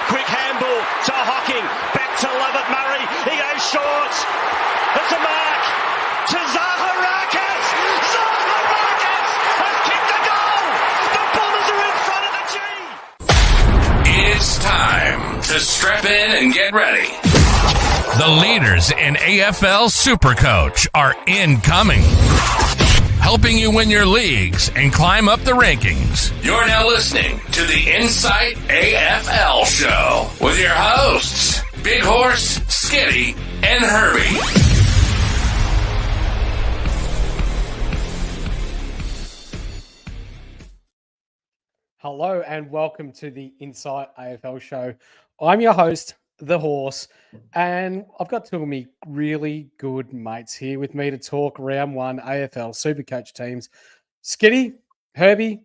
Quick handball to Hocking. Back to Lovett Murray. He goes short. It's a mark to Zaharakis. Zaharakis has kicked the goal. The Bombers are in front of the G. It's time to strap in and get ready. The leaders in AFL Supercoach are incoming, helping you win your leagues and climb up the rankings. You're now listening to the Insight AFL Show with your hosts, Big Horse, Skiddy, and Herby. Hello and welcome to the Insight AFL Show. I'm your host, The Horse, and I've got two of me really good mates here with me to talk round one AFL Supercoach teams. Skiddy, Herby.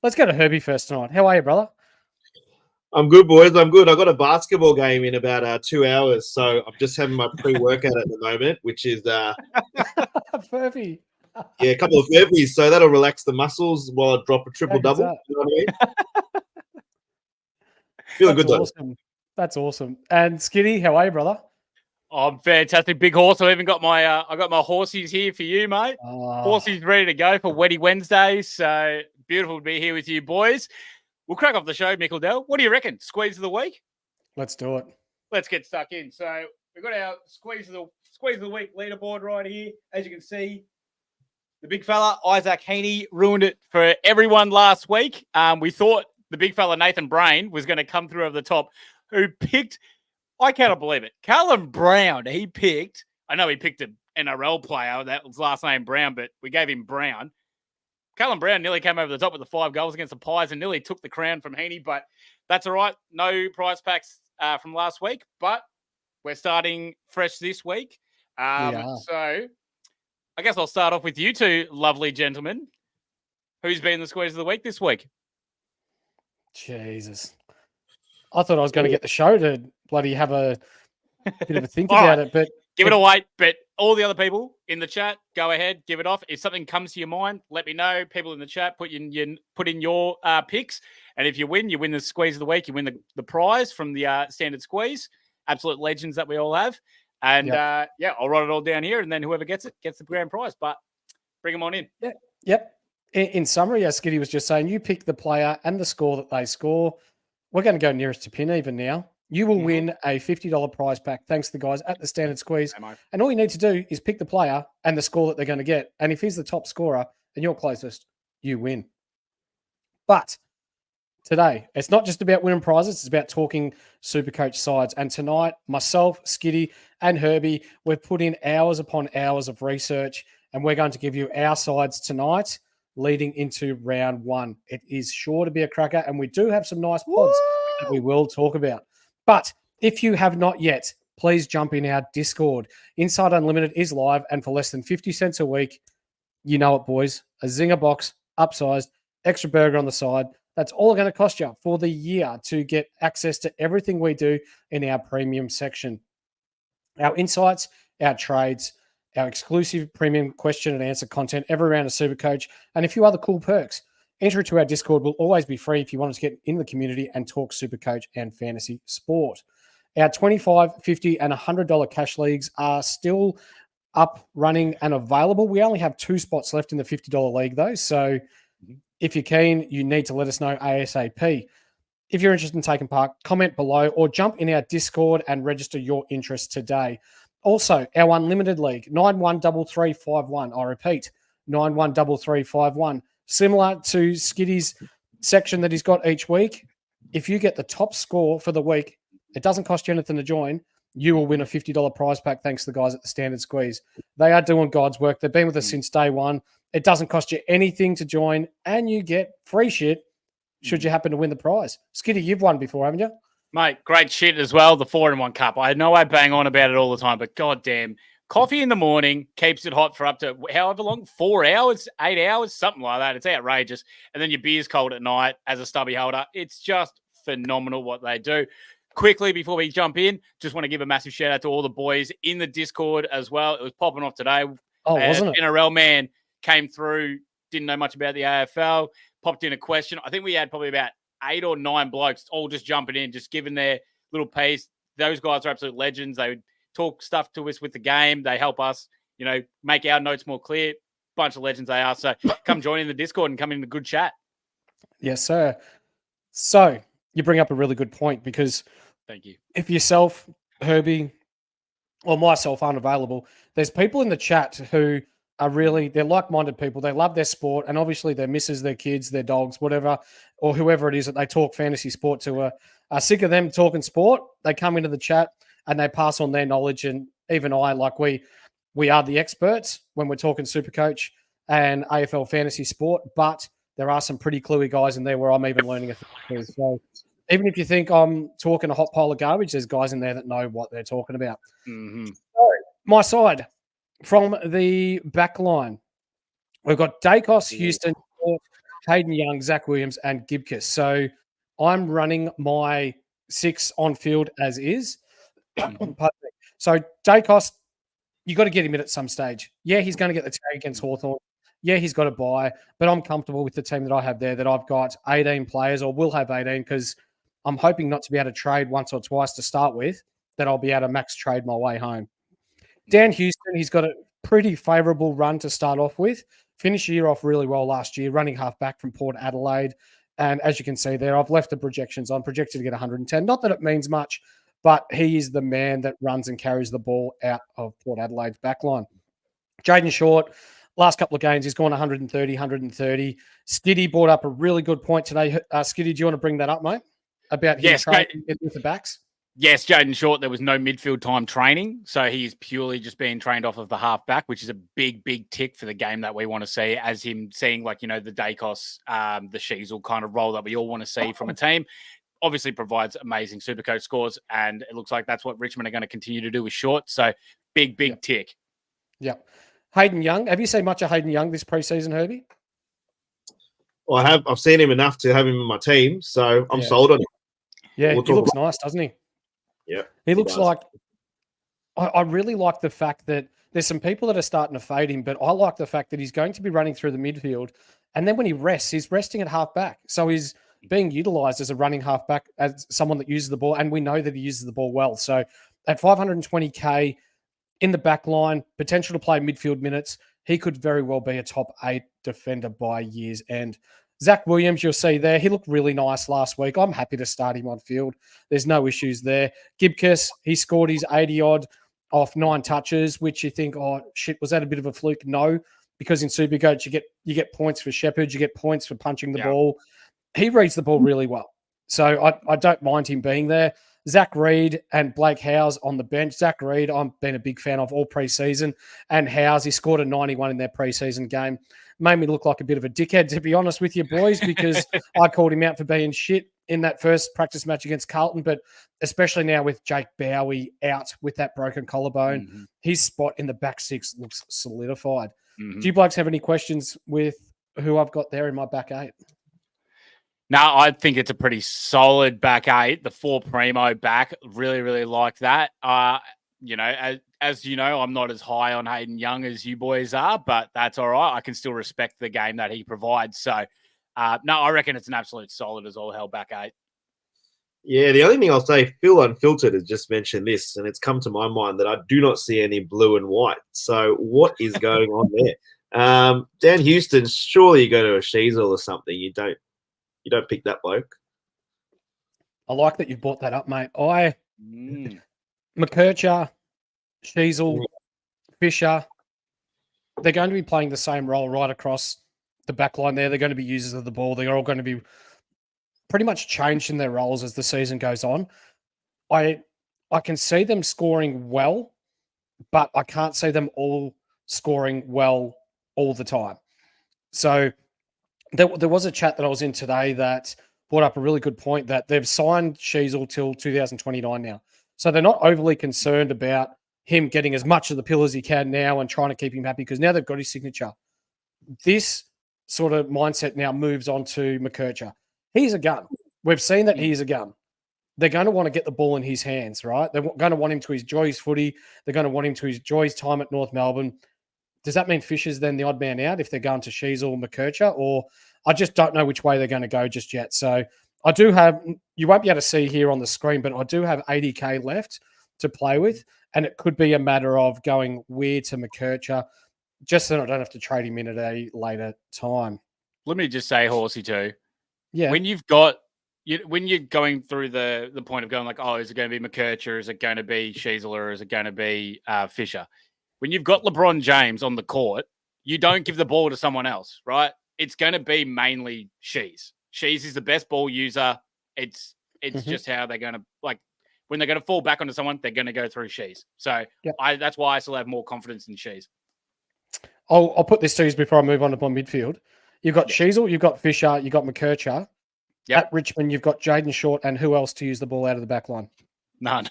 Let's go to Herby first tonight. How are you, brother? I'm good, boys. I'm good. I've got a basketball game in about 2 hours, so I'm just having my pre-workout at the moment, which is Herby. Yeah, a couple of burpees, so that'll relax the muscles while I drop a triple-double. You know what I mean? Feeling good, though. Awesome. That's awesome. And Skiddy, how are you, brother? I'm fantastic. Big Horse. I even got my I got my horsies here for you, mate. Horsies ready to go for Weddy Wednesday. So beautiful to be here with you, boys. We'll crack off the show, Mickledale. What do you reckon? Squeeze of the week? Let's do it. Let's get stuck in. So we've got our squeeze of the week leaderboard right here. As you can see, the big fella, Isaac Heaney, ruined it for everyone last week. We thought the big fella, Nathan Brain, was going to come through over the top, who picked, I cannot believe it, Callum Brown. He picked an NRL player. That was last name Brown, but we gave him Brown. Callum Brown nearly came over the top with the 5 goals against the Pies and nearly took the crown from Heaney, but that's all right. No prize packs from last week, but we're starting fresh this week. So I guess I'll start off with you two lovely gentlemen. Who's been the squeeze of the week this week? Jesus. I thought I was going to get the show to bloody have a bit of a think about it, but give it a wait. But all the other people in the chat, go ahead, give it off. If something comes to your mind, let me know. People in the chat, put in your picks, and if you win the squeeze of the week. You win the prize from the standard squeeze. Absolute legends that we all have. And I'll write it all down here, and then whoever gets it gets the grand prize. But bring them on in. Yeah. Yep. In summary, as Skiddy was just saying, you pick the player and the score that they score. We're going to go nearest to pin even now. You will win a $50 prize pack thanks to the guys at the standard squeeze. And all you need to do is pick the player and the score that they're going to get. And if he's the top scorer and you're closest, you win. But today, it's not just about winning prizes. It's about talking Supercoach sides. And tonight, myself, Skiddy, and Herby, we've put in hours upon hours of research, and we're going to give you our sides tonight leading into round one. It is sure to be a cracker, and we do have some nice pods that we will talk about. But if you have not yet, please jump in our Discord. Inside Unlimited is live, and for less than 50 cents a week, you know it, boys. A zinger box, upsized, extra burger on the side. That's all going to cost you for the year to get access to everything we do in our premium section. Our insights, our trades, our exclusive premium question and answer content every round of Supercoach, and a few other cool perks. Entry to our Discord will always be free if you want to get in the community and talk Supercoach and fantasy sport. Our $25, $50, and $100 cash leagues are still up, running, and available. We only have 2 spots left in the $50 league, though, so if you're keen, you need to let us know ASAP. If you're interested in taking part, comment below or jump in our Discord and register your interest today. Also, our Unlimited League, 913351. I repeat, 913351. Similar to Skiddy's section that he's got each week, if you get the top score for the week, it doesn't cost you anything to join. You will win a $50 prize pack thanks to the guys at the Standard Squeeze. They are doing God's work. They've been with us since day one. It doesn't cost you anything to join, and you get free shit should you happen to win the prize. Skiddy, you've won before, haven't you? Mate, great shit as well, the 4-in-1 cup. I know I bang on about it all the time, but goddamn, coffee in the morning keeps it hot for up to however long, 4 hours, 8 hours, something like that. It's outrageous. And then your beer's cold at night as a stubby holder. It's just phenomenal what they do. Quickly, before we jump in, just want to give a massive shout out to all the boys in the Discord as well. It was popping off today. Oh, wasn't it? NRL man came through, didn't know much about the AFL, popped in a question. I think we had probably about 8 or 9 blokes all just jumping in, just giving their little piece. Those guys are absolute legends. They would talk stuff to us with the game. They help us, make our notes more clear. Bunch of legends they are. So come join in the Discord and come in a good chat. Yes, sir. So you bring up a really good point because thank you. If yourself, Herbie, or myself aren't available, there's people in the chat who are they're like-minded people. They love their sport, and obviously their misses, their kids, their dogs, whatever, or whoever it is that they talk fantasy sport to are sick of them talking sport. They come into the chat and they pass on their knowledge. And even we are the experts when we're talking Supercoach and AFL fantasy sport, but there are some pretty cluey guys in there where I'm even learning a thing too. So even if you think I'm talking a hot pile of garbage, there's guys in there that know what they're talking about. Mm-hmm. So, my side, from the back line, we've got Dacos, Houston, Hayden Young, Zach Williams, and Gibcus. So I'm running my 6 on field as is. So Dacos, you got to get him in at some stage. Yeah, he's going to get the tag against Hawthorn. Yeah, he's got a bye, but I'm comfortable with the team that I have there, that I've got 18 players, or will have 18, because I'm hoping not to be able to trade once or twice to start with, that I'll be able to max trade my way home. Dan Houston, he's got a pretty favourable run to start off with. Finished the year off really well last year, running half back from Port Adelaide. And as you can see there, I've left the projections. I'm projected to get 110. Not that it means much, but he is the man that runs and carries the ball out of Port Adelaide's backline. Jaden Short, last couple of games, he's gone 130, 130. Skiddy brought up a really good point today. Skiddy, do you want to bring that up, mate? About his training with the backs? Yes, Jaden Short, there was no midfield time training. So he is purely just being trained off of the halfback, which is a big, big tick for the game that we want to see, as him seeing the Dacos, the Sheasel kind of role that we all want to see from a team. Obviously provides amazing Supercoach scores, and it looks like that's what Richmond are going to continue to do with Short. So big, big tick. Yeah. Hayden Young, have you seen much of Hayden Young this preseason, Herbie? Well, I have. I've seen him enough to have him in my team, so I'm sold on him. Yeah, he looks nice, doesn't he? Yeah. He looks like – I really like the fact that there's some people that are starting to fade him, but I like the fact that he's going to be running through the midfield, and then when he rests, he's resting at half-back. So he's being utilised as a running half-back, as someone that uses the ball, and we know that he uses the ball well. So at 520K in the back line, potential to play midfield minutes, he could very well be a top 8 defender by year's end. Zach Williams, you'll see there, he looked really nice last week. I'm happy to start him on field. There's no issues there. Gibcus, he scored his 80-odd off 9 touches, which you think, oh, shit, was that a bit of a fluke? No, because in Supercoach, you get points for Shepherd, you get points for punching the ball. He reads the ball really well. So I don't mind him being there. Zach Reid and Blake Howes on the bench. Zach Reid, I've been a big fan of all preseason. And Howes, he scored a 91 in their preseason game. Made me look like a bit of a dickhead, to be honest with you, boys, because I called him out for being shit in that first practice match against Carlton. But especially now with Jake Bowie out with that broken collarbone, his spot in the back 6 looks solidified. Do you blokes have any questions with who I've got there in my back 8? No, I think it's a pretty solid back 8. The 4 primo back, really, really like that. As you know, I'm not as high on Hayden Young as you boys are, but that's all right. I can still respect the game that he provides. So, no, I reckon it's an absolute solid as all hell back 8. Yeah, the only thing I'll say, Phil Unfiltered has just mentioned this, and it's come to my mind that I do not see any blue and white. So what is going on there? Dan Houston, surely you go to a Sheasel or something. You don't pick that bloke. I like that you brought that up, mate. McKercher, Sheasel, Fisher, they're going to be playing the same role right across the back line there. They're going to be users of the ball. They're all going to be pretty much changed in their roles as the season goes on. I can see them scoring well, but I can't see them all scoring well all the time. So there was a chat that I was in today that brought up a really good point that they've signed Sheasel till 2029 now. So they're not overly concerned about him getting as much of the pill as he can now and trying to keep him happy because now they've got his signature. This sort of mindset now moves on to McKercher. He's a gun. We've seen that he's a gun. They're going to want to get the ball in his hands, right? They're going to want him to enjoy his footy. They're going to want him to enjoy his time at North Melbourne. Does that mean Fisher's then the odd man out if they're going to Sheasel or McKercher? Or I just don't know which way they're going to go just yet. So I do have, you won't be able to see here on the screen, but I do have 80K left to play with. And it could be a matter of going Weir to McKercher, just so I don't have to trade him in at a later time. Let me just say, Horsey, too. Yeah. When you're going through the point of going like, oh, is it going to be McKercher? Is it going to be Sheasel? Or is it going to be Fisher? When you've got LeBron James on the court, you don't give the ball to someone else, right? It's going to be mainly Shees. Shees is the best ball user. It's just how they're going to, like, when they're going to fall back onto someone, they're going to go through Shees. So that's why I still have more confidence in Shees. I'll put this to you before I move on to my midfield. You've got Sheasel, you've got Fisher, you've got McKercher. At Richmond, you've got Jaden Short, and who else to use the ball out of the back line? None.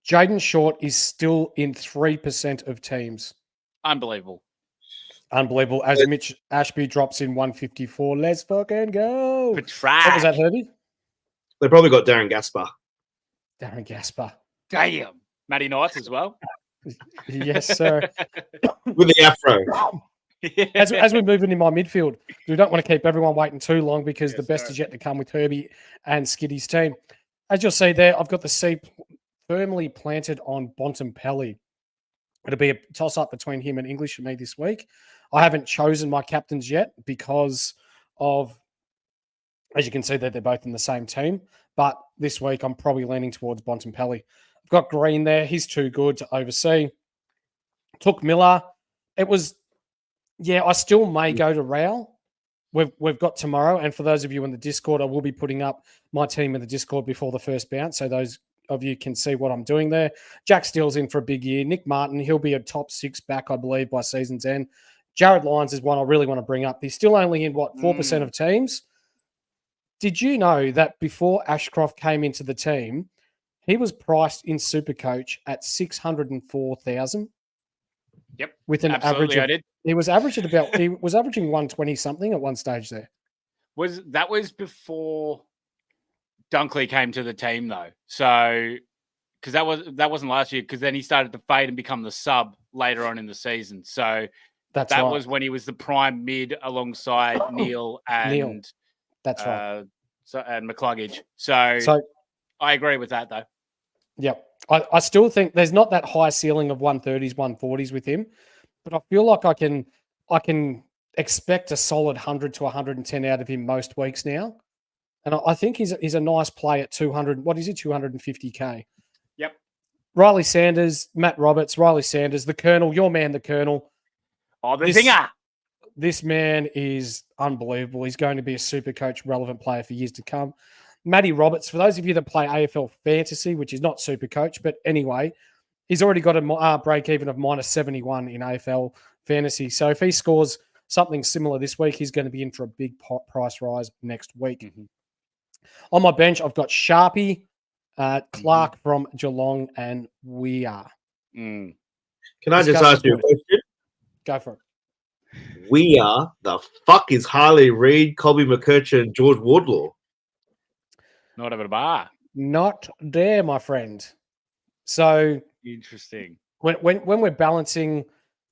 Jaden Short is still in 3% of teams. Unbelievable. As Mitch Ashby drops in 154. Let's fucking go. What was that, Herbie? They probably got Darren Gaspar. Damn. Matty Knights as well. Yes, sir. With the afro. As we move into my midfield, we don't want to keep everyone waiting too long because the best is yet to come with Herbie and Skiddy's team. As you'll see there, I've got the C firmly planted on Bontempelli. It'll be a toss-up between him and English for me this week. I haven't chosen my captains yet because of, as you can see, that they're both in the same team. But this week, I'm probably leaning towards Bontempelli. I've got Green there. He's too good to oversee. Took Miller. It was, I still may go to Rao. We've got tomorrow. And for those of you in the Discord, I will be putting up my team in the Discord before the first bounce. So those of you can see what I'm doing there. Jack Steele's in for a big year. Nick Martin, he'll be a top 6 back, I believe, by season's end. Jared Lyons is one I really want to bring up. He's still only in, 4% of teams. Did you know that before Ashcroft came into the team, he was priced in Supercoach at 604,000? Yep. With an average of, he was averaging 120 something at one stage there. Was before Dunkley came to the team though. So because that wasn't last year, because then he started to fade and become the sub later on in the season. So that was when he was the prime mid alongside Neil and that's right. And McCluggage. So I agree with that though. Yep. I still think there's not that high ceiling of 130s, 140s with him, but I feel like I can expect a solid 100 to 110 out of him most weeks now. And I think he's a nice play at 200. What is he? 250K. Yep. Riley Sanders, Matt Roberts, Riley Sanders, the Colonel, your man, the Colonel. Oh, the zinger. This man is unbelievable. He's going to be a Supercoach relevant player for years to come. Matty Roberts, for those of you that play AFL Fantasy, which is not Supercoach, but anyway, he's already got a break-even of -71 in AFL Fantasy. So if he scores something similar this week, he's going to be in for a big price rise next week. Mm-hmm. On my bench, I've got Sharpie, Clark from Geelong, and Weir. Can I just ask you a question? Go for it. Weir, the fuck is Harley Reid, Colby McKercher, and George Wardlaw? Not over the bar. Not there, my friend. So interesting. When we're balancing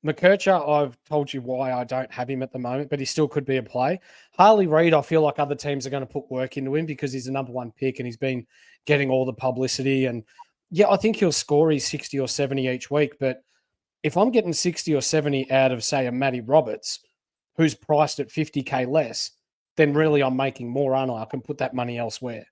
McKercher, I've told you why I don't have him at the moment, but he still could be a play. Harley Reid, I feel like other teams are going to put work into him because he's the number 1 pick and he's been getting all the publicity. And I think he'll score his 60 or 70 each week. But if I'm getting 60 or 70 out of, say, a Matty Roberts, who's priced at 50K less, then really I'm making more, aren't I? I can put that money elsewhere.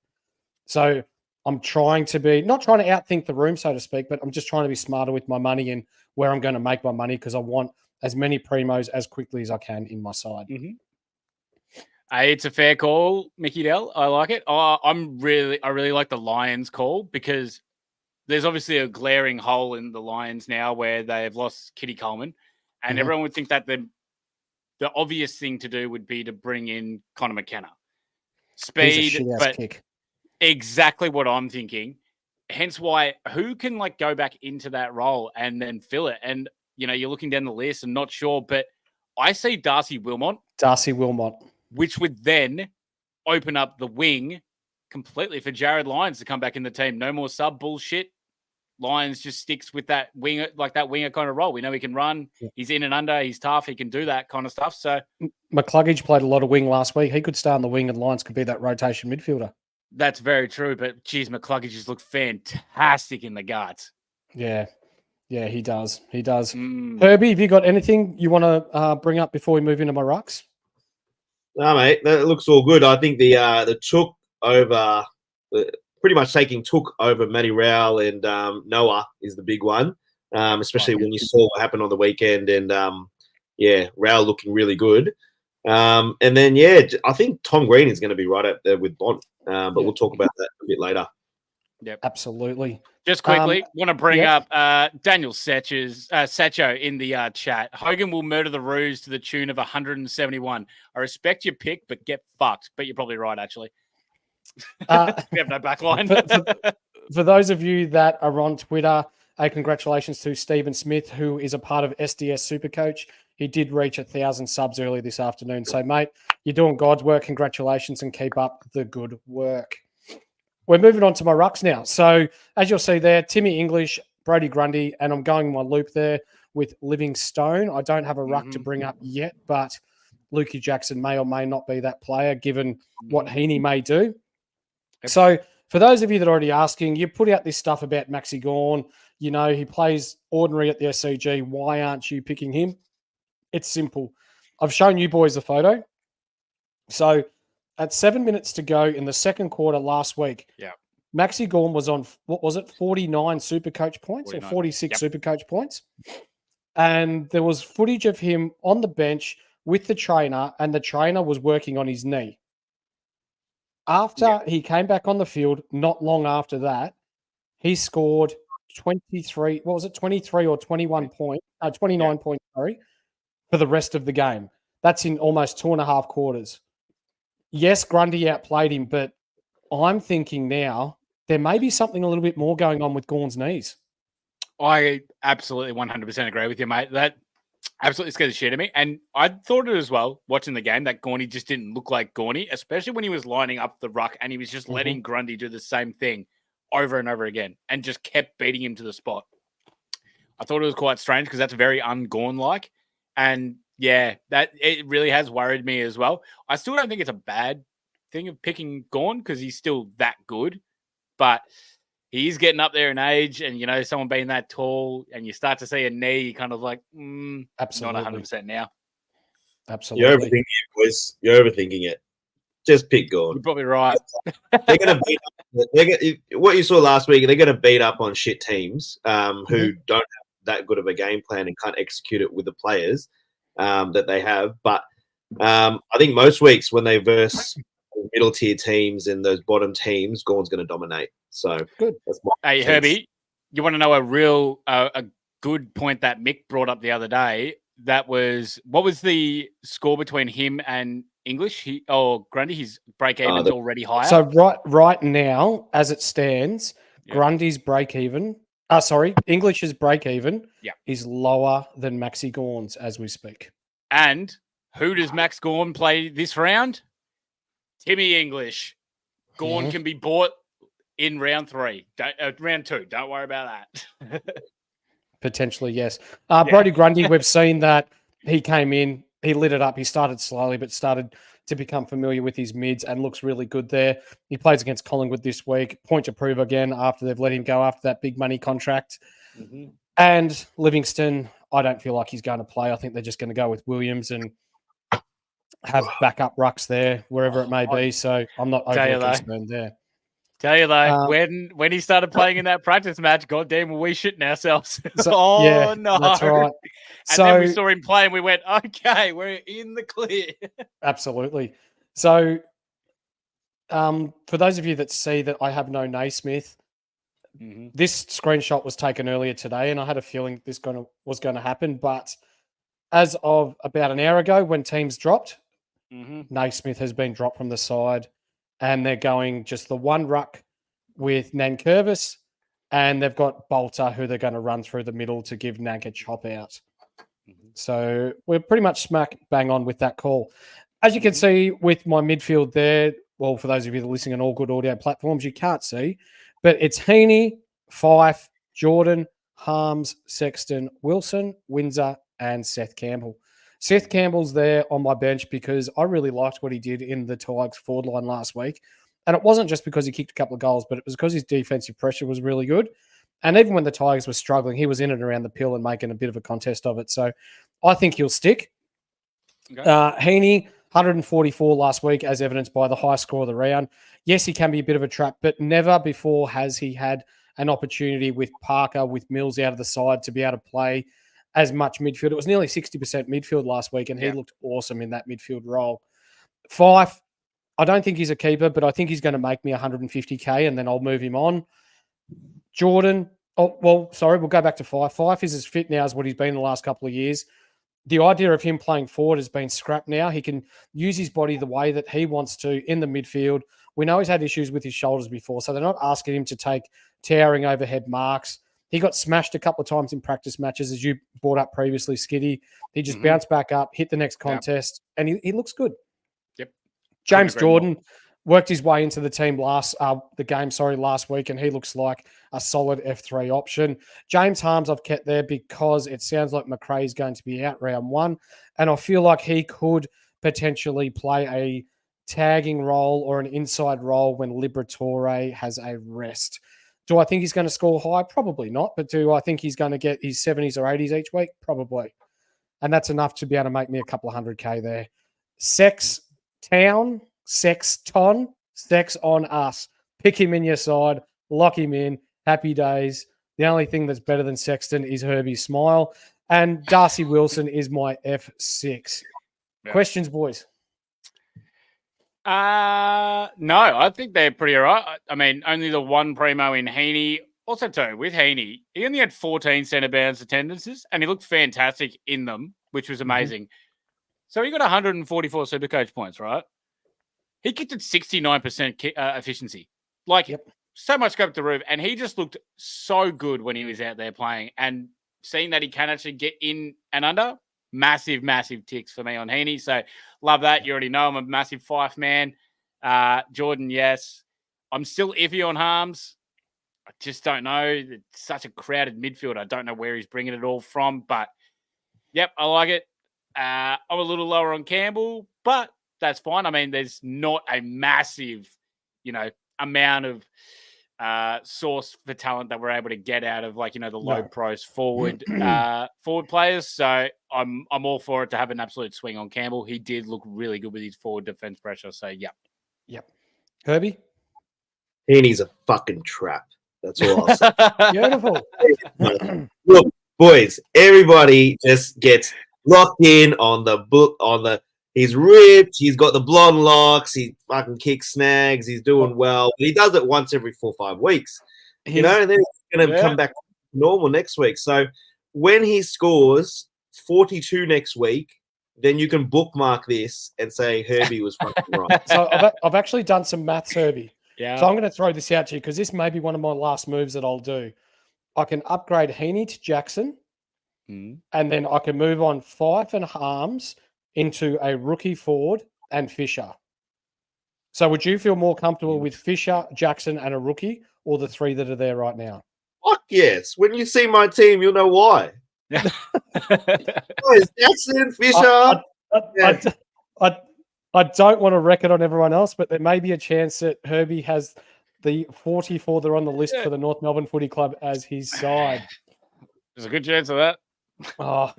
So I'm trying to be, not trying to outthink the room, so to speak, but I'm just trying to be smarter with my money and where I'm going to make my money because I want as many primos as quickly as I can in my side. Mm-hmm. It's a fair call, Mickey Dell. I like it. I really like the Lions call because there's obviously a glaring hole in the Lions now where they have lost Kitty Coleman, and everyone would think that the obvious thing to do would be to bring in Connor McKenna. Speed, but kick. Exactly what I'm thinking. Hence why who can go back into that role and then fill it. And, you're looking down the list and not sure, but I see Darcy Wilmot. Which would then open up the wing completely for Jared Lyons to come back in the team. No more sub bullshit. Lyons just sticks with that winger, like that winger kind of role. We know he can run. Yeah. He's in and under. He's tough. He can do that kind of stuff. So McCluggage played a lot of wing last week. He could stay on the wing and Lyons could be that rotation midfielder. that's very true. But geez, McCluggage just looked fantastic in the guards. Yeah. Yeah, he does. He does. Mm. Herbie, have you got anything you want to bring up before we move into my rucks? No, mate, that looks all good. I think the Took over, pretty much taking Took over Matty Rowell and Noah is the big one, especially when you saw what happened on the weekend and, Rowell looking really good. And then, I think Tom Green is going to be right up there with Bont, but we'll talk about that a bit later. Yep. Absolutely. Just quickly, want to bring up Daniel Setcho in the chat. Hogan will murder the Roos to the tune of 171. I respect your pick, but get fucked. But you're probably right, actually. We have no backline. For those of you that are on Twitter, congratulations to Stephen Smith, who is a part of SDS Supercoach. He did reach 1,000 subs earlier this afternoon. So, mate, you're doing God's work. Congratulations and keep up the good work. We're moving on to my rucks now. So, as you'll see there, Timmy English, Brody Grundy, and I'm going my loop there with Livingstone. I don't have a ruck to bring up yet, but Lukey Jackson may or may not be that player given what Heaney may do. Yep. So, for those of you that are already asking, you put out this stuff about Maxi Gawn. You know, he plays ordinary at the SCG. Why aren't you picking him? It's simple. I've shown you boys the photo. So, at 7 minutes to go in the second quarter last week, Maxi Gawn was on, 49 Supercoach points 49. Or 46 Supercoach points? And there was footage of him on the bench with the trainer, and the trainer was working on his knee. After he came back on the field, not long after that, he scored 23 or 21 points, 29 points, for the rest of the game. That's in almost 2.5 quarters. Yes, Grundy outplayed him, but I'm thinking now there may be something a little bit more going on with Gawn's knees. I absolutely 100% agree with you, mate. That absolutely scared the shit out of me. And I thought it as well, watching the game, that Gawny just didn't look like Gawny, especially when he was lining up the ruck and he was just letting Grundy do the same thing over and over again and just kept beating him to the spot. I thought it was quite strange because that's very un-Gawn-like. And yeah, that it really has worried me as well. I still don't think it's a bad thing of picking Gawn because he's still that good, but he's getting up there in age, and you know, someone being that tall, and you start to see a knee, you kind of like, absolutely not 100% now. Absolutely, you're overthinking it, boys. You're overthinking it. Just pick Gawn. You're probably right. They're going to beat up. What you saw last week, they're going to beat up on shit teams who don't have that good of a game plan and can't execute it with the players that they have. But I think most weeks when they verse middle tier teams and those bottom teams, Gawn's going to dominate. So good. That's hey, Herbie, you want to know a good point that Mick brought up the other day? That was, what was the score between him and English? Grundy, his break even's already higher. So right now, as it stands, Grundy's break even. English's break even is lower than Maxi Gawn's as we speak. And who does Max Gawn play this round? Timmy English. Gawn can be bought in round 3, round 2. Don't worry about that. Potentially, yes. Brody Grundy, we've seen that he came in, he lit it up. He started slowly, but started to become familiar with his mids and looks really good there. He plays against Collingwood this week. Point to prove again after they've let him go after that big money contract. And Livingston, I don't feel like he's going to play. I think they're just going to go with Williams and have backup rucks there, wherever it may be. So I'm not overly concerned there. Tell you though, when he started playing in that practice match, goddamn, were we shitting ourselves? No, that's right. And then we saw him play, and we went, "Okay, we're in the clear." Absolutely. So, for those of you that see that I have no Naismith, this screenshot was taken earlier today, and I had a feeling this was going to happen. But as of about an hour ago, when teams dropped, Naismith has been dropped from the side. And they're going just the one ruck with Nankervis, and they've got Bolter, who they're going to run through the middle to give Nank a chop out. So we're pretty much smack bang on with that call. As you can see with my midfield there, well, for those of you that are listening on all good audio platforms, you can't see, but it's Heaney, Fife, Jordan, Harms, Sexton, Wilson, Windsor, and Seth Campbell. Seth Campbell's there on my bench because I really liked what he did in the Tigers forward line last week. And it wasn't just because he kicked a couple of goals, but it was because his defensive pressure was really good. And even when the Tigers were struggling, he was in and around the pill and making a bit of a contest of it. So I think he'll stick. Okay. Heaney, 144 last week, as evidenced by the high score of the round. Yes, he can be a bit of a trap, but never before has he had an opportunity with Parker, with Mills out of the side to be able to play as much midfield. It was nearly 60% midfield last week, and he looked awesome in that midfield role. Fife, I don't think he's a keeper, but I think he's going to make me 150K, and then I'll move him on. Jordan, we'll go back to Fife. Fife is as fit now as what he's been in the last couple of years. The idea of him playing forward has been scrapped now. He can use his body the way that he wants to in the midfield. We know he's had issues with his shoulders before, so they're not asking him to take towering overhead marks. He got smashed a couple of times in practice matches, as you brought up previously, Skiddy. He just bounced back up, hit the next contest, and he looks good. Yep. James Jordan worked his way into the team last week, and he looks like a solid F3 option. James Harms I've kept there because it sounds like McRae is going to be out round one, and I feel like he could potentially play a tagging role or an inside role when Liberatore has a rest. Do I think he's going to score high? Probably not. But do I think he's going to get his 70s or 80s each week? Probably. And that's enough to be able to make me a couple of 100K there. Sexton, Sex on us. Pick him in your side. Lock him in. Happy days. The only thing that's better than Sexton is Herbie's smile. And Darcy Wilson is my F6. Yeah. Questions, boys? No, I think they're pretty all right. I mean, only the one primo in Heaney. Also, too, with Heaney, he only had 14 centre bounce attendances, and he looked fantastic in them, which was amazing. So he got 144 Supercoach points, right? He kicked at 69% efficiency. So much scope to the roof, and he just looked so good when he was out there playing. And seeing that he can actually get in and under, massive, massive ticks for me on Heaney. So love that. You already know I'm a massive Fife man. Jordan, yes. I'm still iffy on Harms. I just don't know. It's such a crowded midfield. I don't know where he's bringing it all from. But, yep, I like it. I'm a little lower on Campbell, but that's fine. I mean, there's not a massive, amount of source for talent that we're able to get out of the low pros forward players. So I'm all for it to have an absolute swing on Campbell. He did look really good with his forward defense pressure. So Yep. Herbie? Heaney's a fucking trap. That's all I'll say. Beautiful. Look, boys, everybody just gets locked in on the book, he's ripped, he's got the blonde locks, he fucking kicks snags, he's doing well. He does it once every 4 or 5 weeks. And then he's going to come back to normal next week. So when he scores 42 next week, then you can bookmark this and say Herbie was fucking right. So I've actually done some maths, Herbie. Yeah. So I'm going to throw this out to you because this may be one of my last moves that I'll do. I can upgrade Heaney to Jackson, and then I can move on Fife and Harms into a rookie forward and Fisher. So would you feel more comfortable with Fisher, Jackson, and a rookie, or the 3 that are there right now? Fuck yes. When you see my team, you'll know why. Boys, Jackson, Fisher. I don't want to wreck it on everyone else, but there may be a chance that Herbie has the 44 that are on the list for the North Melbourne Footy Club as his side. There's a good chance of that. Oh.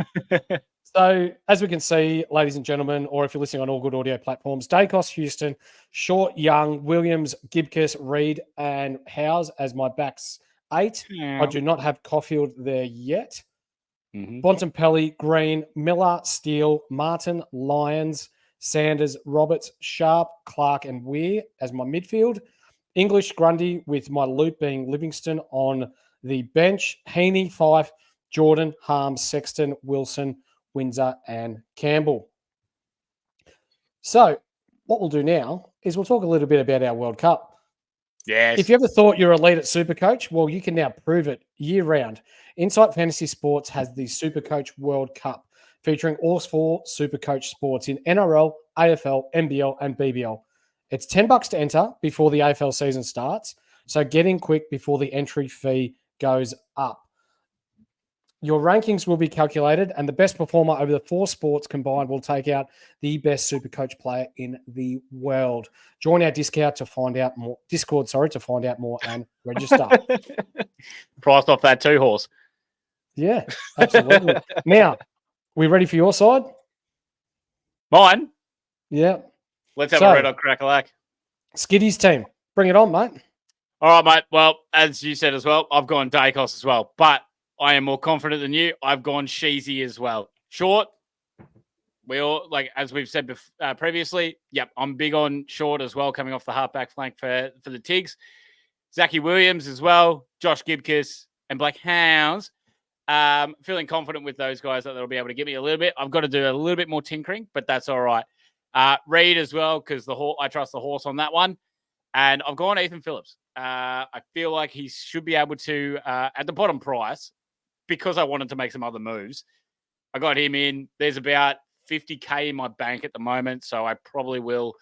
So, as we can see, ladies and gentlemen, or if you're listening on all good audio platforms, Dacos, Houston, Short, Young, Williams, Gibcus, Reed, and Howes as my backs 8. Yeah. I do not have Caulfield there yet. Bontempelli, Green, Miller, Steele, Martin, Lyons, Sanders, Roberts, Sharp, Clark, and Weir as my midfield. English, Grundy, with my loop being Livingston on the bench. Heaney, Fife, Jordan, Harms, Sexton, Wilson, Windsor, and Campbell. So what we'll do now is we'll talk a little bit about our World Cup. Yes. If you ever thought you're elite at Supercoach, well, you can now prove it year-round. Insight Fantasy Sports has the Supercoach World Cup, featuring all 4 Supercoach sports in NRL, AFL, NBL, and BBL. It's $10 to enter before the AFL season starts, so get in quick before the entry fee goes up. Your rankings will be calculated, and the best performer over the 4 sports combined will take out the best Supercoach player in the world. Join our Discord to find out more and register. Priced off that 2 horse. Yeah, absolutely. Now, we ready for your side? Mine? Yeah. Let's have a red hot crack-a-lack. Skiddy's team. Bring it on, mate. All right, mate. Well, as you said as well, I've gone Dacos as well, but I am more confident than you. I've gone Sheezy as well. Short. We all, like, as we've said previously, yep, I'm big on Short as well, coming off the halfback flank for the Tigs. Zachy Williams as well, Josh Gibkiss, and Black Hounds. Feeling confident with those guys that they'll be able to give me a little bit. I've got to do a little bit more tinkering, but that's all right. Reed as well, because I trust the horse on that one. And I've gone Ethan Phillips. I feel like he should be able to, at the bottom price, because I wanted to make some other moves. I got him in. There's about 50K in my bank at the moment, so I probably will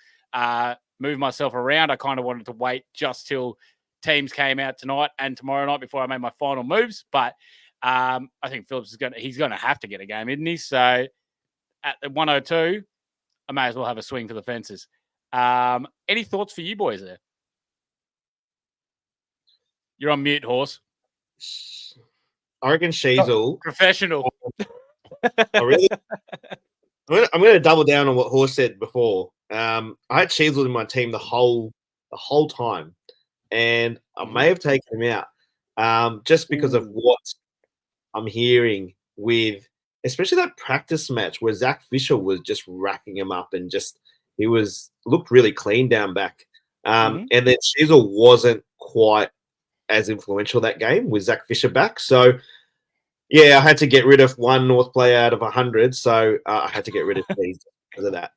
move myself around. I kind of wanted to wait just till teams came out tonight and tomorrow night before I made my final moves. But I think Phillips he's going to have to get a game, isn't he? So at the 102, I may as well have a swing for the fences. Any thoughts for you boys there? You're on mute, horse. I reckon Sheezel. Professional. I'm going to double down on what Horse said before. I had Sheezel in my team the whole time, and I may have taken him out just because of what I'm hearing with, especially that practice match where Zach Fisher was just racking him up and looked really clean down back. And then Sheezel wasn't quite as influential that game with Zach Fisher back. So, yeah, I had to get rid of one North player out of 100. So I had to get rid of these because of that.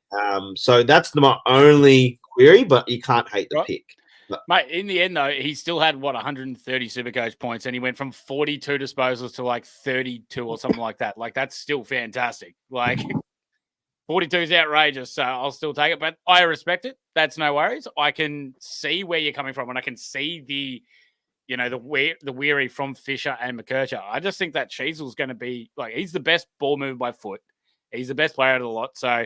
So that's my only query, but you can't hate the pick. But, mate, in the end, though, he still had, 130 Supercoach points, and he went from 42 disposals to, 32 or something like that. That's still fantastic. 42 is outrageous, so I'll still take it. But I respect it. That's no worries. I can see where you're coming from, and I can see the weary from Fisher and McKercher. I just think that Sheezel's going to be, he's the best ball mover by foot. He's the best player out of the lot, so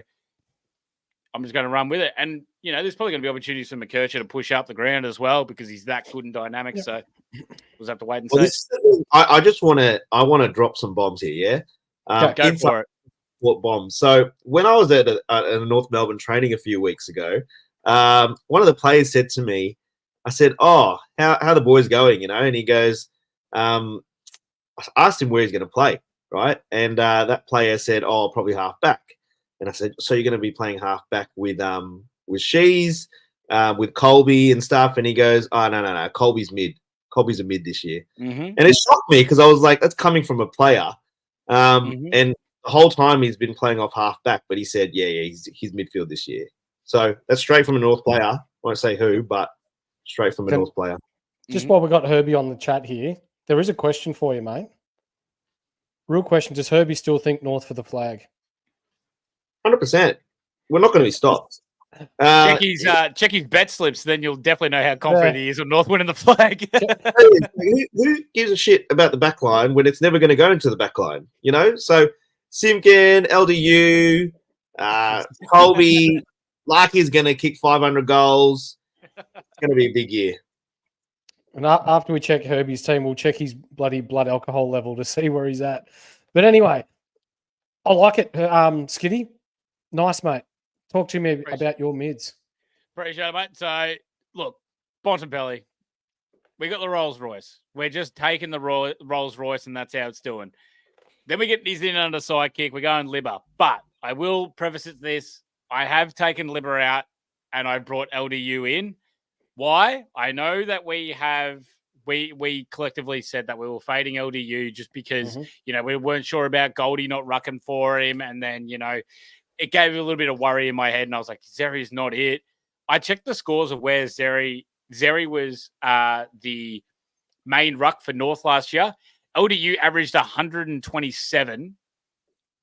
I'm just going to run with it. And, there's probably going to be opportunities for McKercher to push up the ground as well because he's that good and dynamic. Yeah. So we'll just have to wait and see. I want to drop some bombs here, yeah? Go for it. What bombs? So when I was at a North Melbourne training a few weeks ago, one of the players said to me, I said, "Oh, how are the boys going?" And he goes, I asked him where he's going to play, right? And that player said, "Oh, probably half back." And I said, "So you're going to be playing half back with Shees, with Colby and stuff?" And he goes, "Oh, no. Colby's mid. Colby's a mid this year." And it shocked me because I was like, "That's coming from a player." And the whole time he's been playing off half back, but he said, "Yeah, he's midfield this year." So that's straight from a North player. I won't say who, but straight from a North player. Just while we got Herbie on the chat here, there is a question for you, mate. Real question. Does Herbie still think North for the flag? 100%. We're not going to be stopped. Check his bet slips, then you'll definitely know how confident he is on North winning the flag. Who gives a shit about the backline when it's never going to go into the backline? So Simkin, LDU, Colby, Larky's going to kick 500 goals. It's going to be a big year. And after we check Herbie's team, we'll check his bloody blood alcohol level to see where he's at. But anyway, I like it. Skiddy, nice, mate. Talk to me about your mids. Appreciate it, mate. So, look, Bontempelli, we got the Rolls Royce. We're just taking the Rolls Royce, and that's how it's doing. Then we get these in under sidekick. We're going Libber. But I will preface it this. I have taken Libber out, and I brought LDU in. Why? I know that we collectively said that we were fading LDU just because, we weren't sure about Goldie not rucking for him. And then, it gave a little bit of worry in my head. And I was like, Zeri's not it. I checked the scores of where Zeri was the main ruck for North last year. LDU averaged 127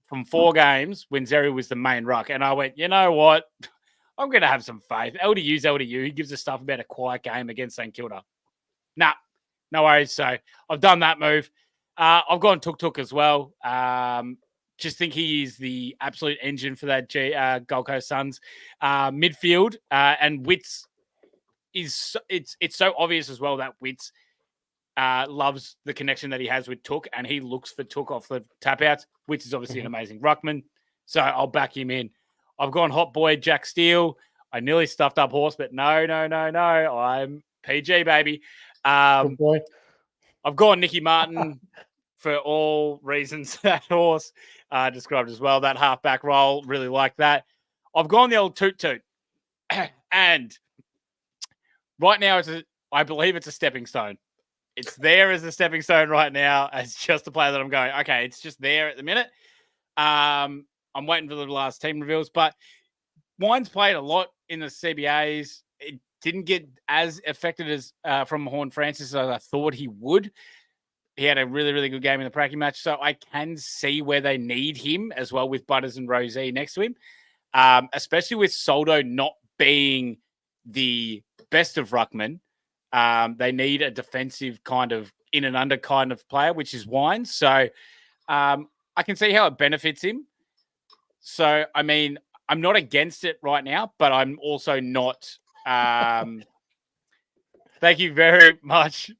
from 4 games when Zeri was the main ruck. And I went, you know what? I'm going to have some faith. LDU's LDU. He gives us stuff about a quiet game against St Kilda. Nah, No worries. So I've done that move. I've gone Tuk as well. Just think he is the absolute engine for that Gold Coast Suns midfield. And Witts is it's so obvious as well that Witts loves the connection that he has with Took, and he looks for Took off the tap outs. Witts is obviously an amazing ruckman, so I'll back him in. I've gone hot boy Jack Steele. I nearly stuffed up Horse, but no. I'm PG, baby. Good boy. I've gone Nicky Martin for all reasons that Horse described as well. That halfback role, really like that. I've gone the old Toot. And right now, I believe it's a stepping stone. It's there as a stepping stone right now as just a player that I'm going, okay, it's just there at the minute. I'm waiting for the last team reveals, but Wines played a lot in the CBAs. It didn't get as affected as from Horn Francis as I thought he would. He had a really, really good game in the Pracky match, so I can see where they need him as well with Butters and Rosie next to him, especially with Soldo not being the best of ruckman. They need a defensive kind of in and under kind of player, which is Wines. So I can see how it benefits him. So, I mean, I'm not against it right now, but I'm also not. Thank you very much,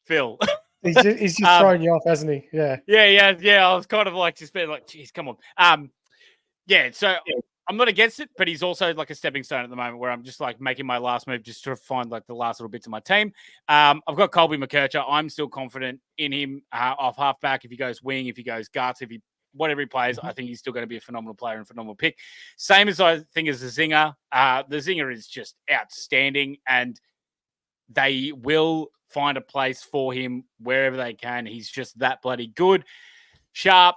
Phil. He's just throwing you off, hasn't he? Yeah. Yeah. I was kind of like just being like, geez, come on. So I'm not against it, but he's also like a stepping stone at the moment where I'm just like making my last move just to find like the last little bits of my team. I've got Colby McKercher. I'm still confident in him off halfback. If he goes wing, if he goes guts, whatever he plays, I think he's still going to be a phenomenal player and phenomenal pick. Same as I think as the Zinger. The Zinger is just outstanding, and they will find a place for him wherever they can. He's just that bloody good. Sharp,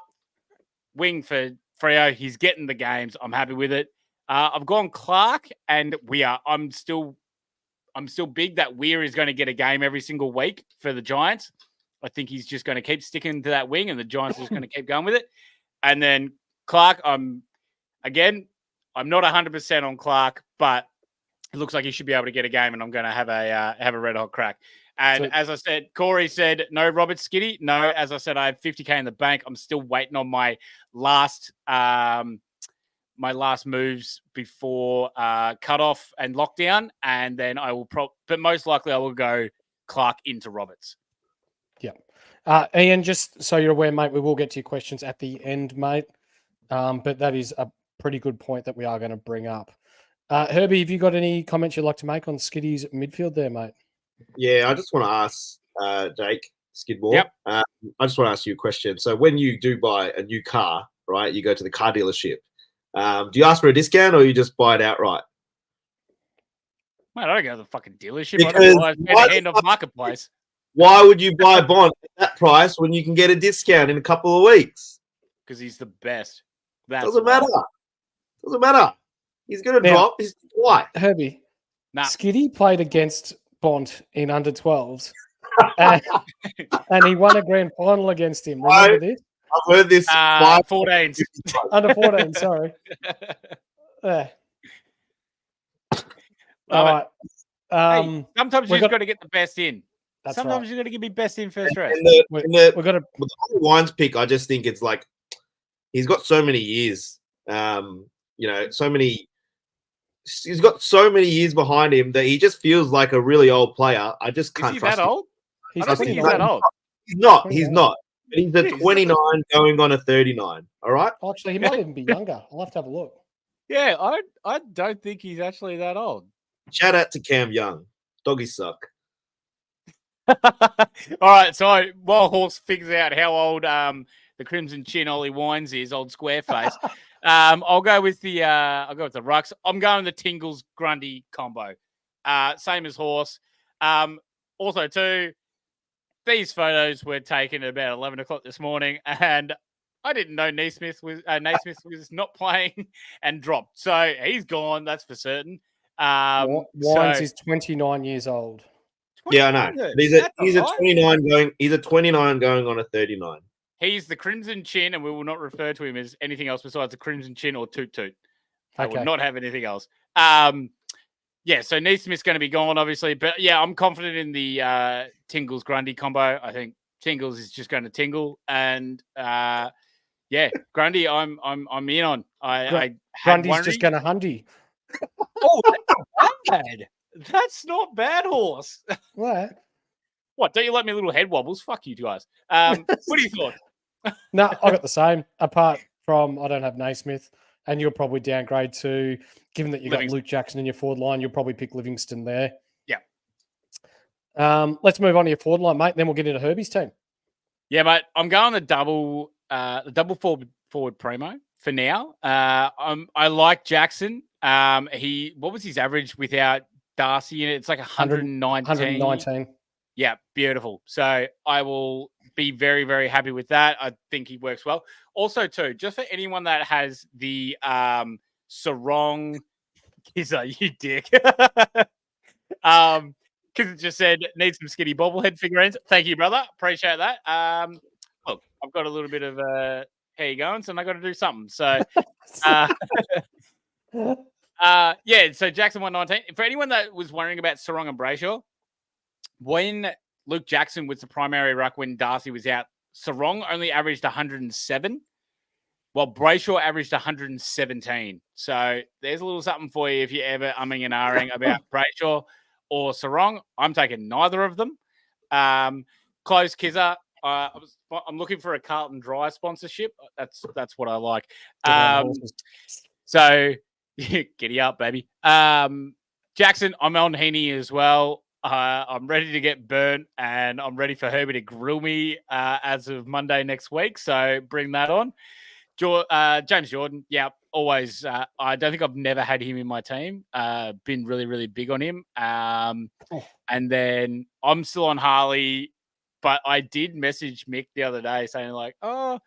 wing for Freo. He's getting the games. I'm happy with it. I've gone Clark, and I'm still big that Weir is going to get a game every single week for the Giants. I think he's just going to keep sticking to that wing, and the Giants are just going to keep going with it. And then Clark, I'm not 100% on Clark, but it looks like he should be able to get a game, and I'm going to have a red hot crack. And as I said, Corey said, no, Robert Skiddy. No, as I said, I have 50K in the bank. I'm still waiting on my last moves before cutoff and lockdown. And then I will but most likely I will go Clark into Roberts. Yeah. Ian, just so you're aware, mate, we will get to your questions at the end, mate. But that is a pretty good point that we are going to bring up. Herbie, have you got any comments you'd like to make on Skiddy's midfield there, mate? Yeah, I just want to ask Jake Skidmore. Yep. I just want to ask you a question. So when you do buy a new car, right, you go to the car dealership. Do you ask for a discount or you just buy it outright? Mate, I don't go to the fucking dealership. I don't buy a hand off marketplace. Why would you buy Bond at that price when you can get a discount in a couple of weeks? Because he's the best. Doesn't matter. He's going to drop. He's why? Herbie, Skiddy played against Bond in under 12s, and he won a grand final against him. Remember this? I've heard this. 14s. Under 14, sorry. All right. Sometimes you just got to get the best in. Sometimes you got to give me best in first race. With the Wines pick, I just think it's like he's got so many years. He's got so many years behind him that he just feels like a really old player. I just can't trust him. Old? I don't think he's that old. He's not. He's not. But he's a 29 going on a 39. All right? Actually, he might even be younger. I'll have to have a look. Yeah, I don't think he's actually that old. Shout out to Cam Young. Doggies suck. All right, so while Horse figures out how old the Crimson Chin Ollie Wines is, old square face, I'll go with the Rucks. I'm going the Tingles Grundy combo. Same as Horse. Also, too, these photos were taken at about 11 o'clock this morning, and I didn't know Naismith was not playing and dropped. So he's gone, that's for certain. Wines is 29 years old. Yeah, I know. He's a 29 going. He's a 29 going on a 39. He's the Crimson Chin, and we will not refer to him as anything else besides the Crimson Chin or Toot Toot. I will not have anything else. Yeah, so Neesmith's going to be gone, obviously. But, yeah, I'm confident in the Tingles-Grundy combo. I think Tingles is just going to tingle. And, Grundy, I'm in on. I had Grundy's just going to hundy. Oh, that's not bad. That's not bad, horse. What? What? Don't you like me little head wobbles? Fuck you guys. What do you thought? No, I got the same. Apart from I don't have Naismith, and you'll probably downgrade to, given that you got Luke Jackson in your forward line, you'll probably pick Livingston there. Yeah. Let's move on to your forward line, mate. And then we'll get into Herbie's team. Yeah, mate. I'm going the double forward primo for now. I like Jackson. What was his average without Darcy in it? It's like 119. Yeah, beautiful. So I will be very, very happy with that. I think he works well. Also, too, just for anyone that has the Sarong, you dick. Because it just said need some Skiddy bobblehead figurines. Thank you, brother. Appreciate that. Look, I've got a little bit of how you going, so I got to do something. So, so Jackson 119. For anyone that was wondering about Sarong and Brayshaw, when Luke Jackson was the primary ruck when Darcy was out, Sarong only averaged 107, while Brayshaw averaged 117. So there's a little something for you if you're ever umming and ahhing about Brayshaw or Sarong. I'm taking neither of them. Close Kizza. I'm looking for a Carlton Dry sponsorship. That's what I like. So giddy up, baby. Jackson, I'm on Heaney as well. I'm ready to get burnt, and I'm ready for Herbie to grill me as of Monday next week. So bring that on. James Jordan, yeah, always. I don't think I've never had him in my team. Been really, really big on him. And then I'm still on Harley, but I did message Mick the other day saying like, don't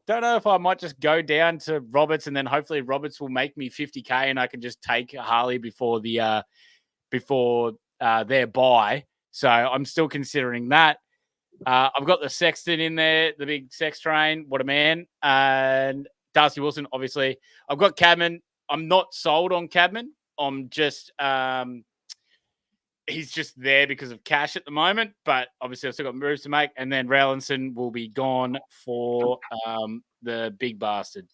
know if I might just go down to Roberts, and then hopefully Roberts will make me 50K, and I can just take Harley before their buy. So I'm still considering that. I've got the Sexton in there, the big sex train. What a man. And Darcy Wilson, obviously. I've got Cadman. I'm not sold on Cadman. I'm just he's just there because of cash at the moment, but obviously I've still got moves to make. And then Rowlinson will be gone for the big bastard.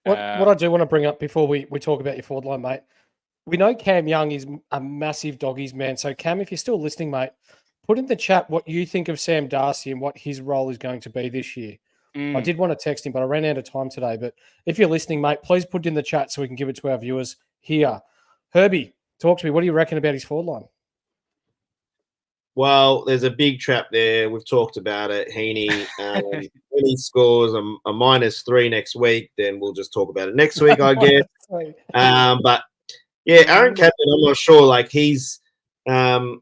What I do want to bring up before we talk about your forward line, mate, we know Cam Young is a massive doggies man. So, Cam, if you're still listening, mate, put in the chat what you think of Sam Darcy and what his role is going to be this year. I did want to text him, but I ran out of time today. But if you're listening, mate, please put it in the chat so we can give it to our viewers here. Herbie, talk to me. What do you reckon about his forward line? Well, there's a big trap there. We've talked about it. Heaney, when he scores a -3 next week, then we'll just talk about it next week, I guess. But yeah, Aaron Cadman, I'm not sure. Like he's, I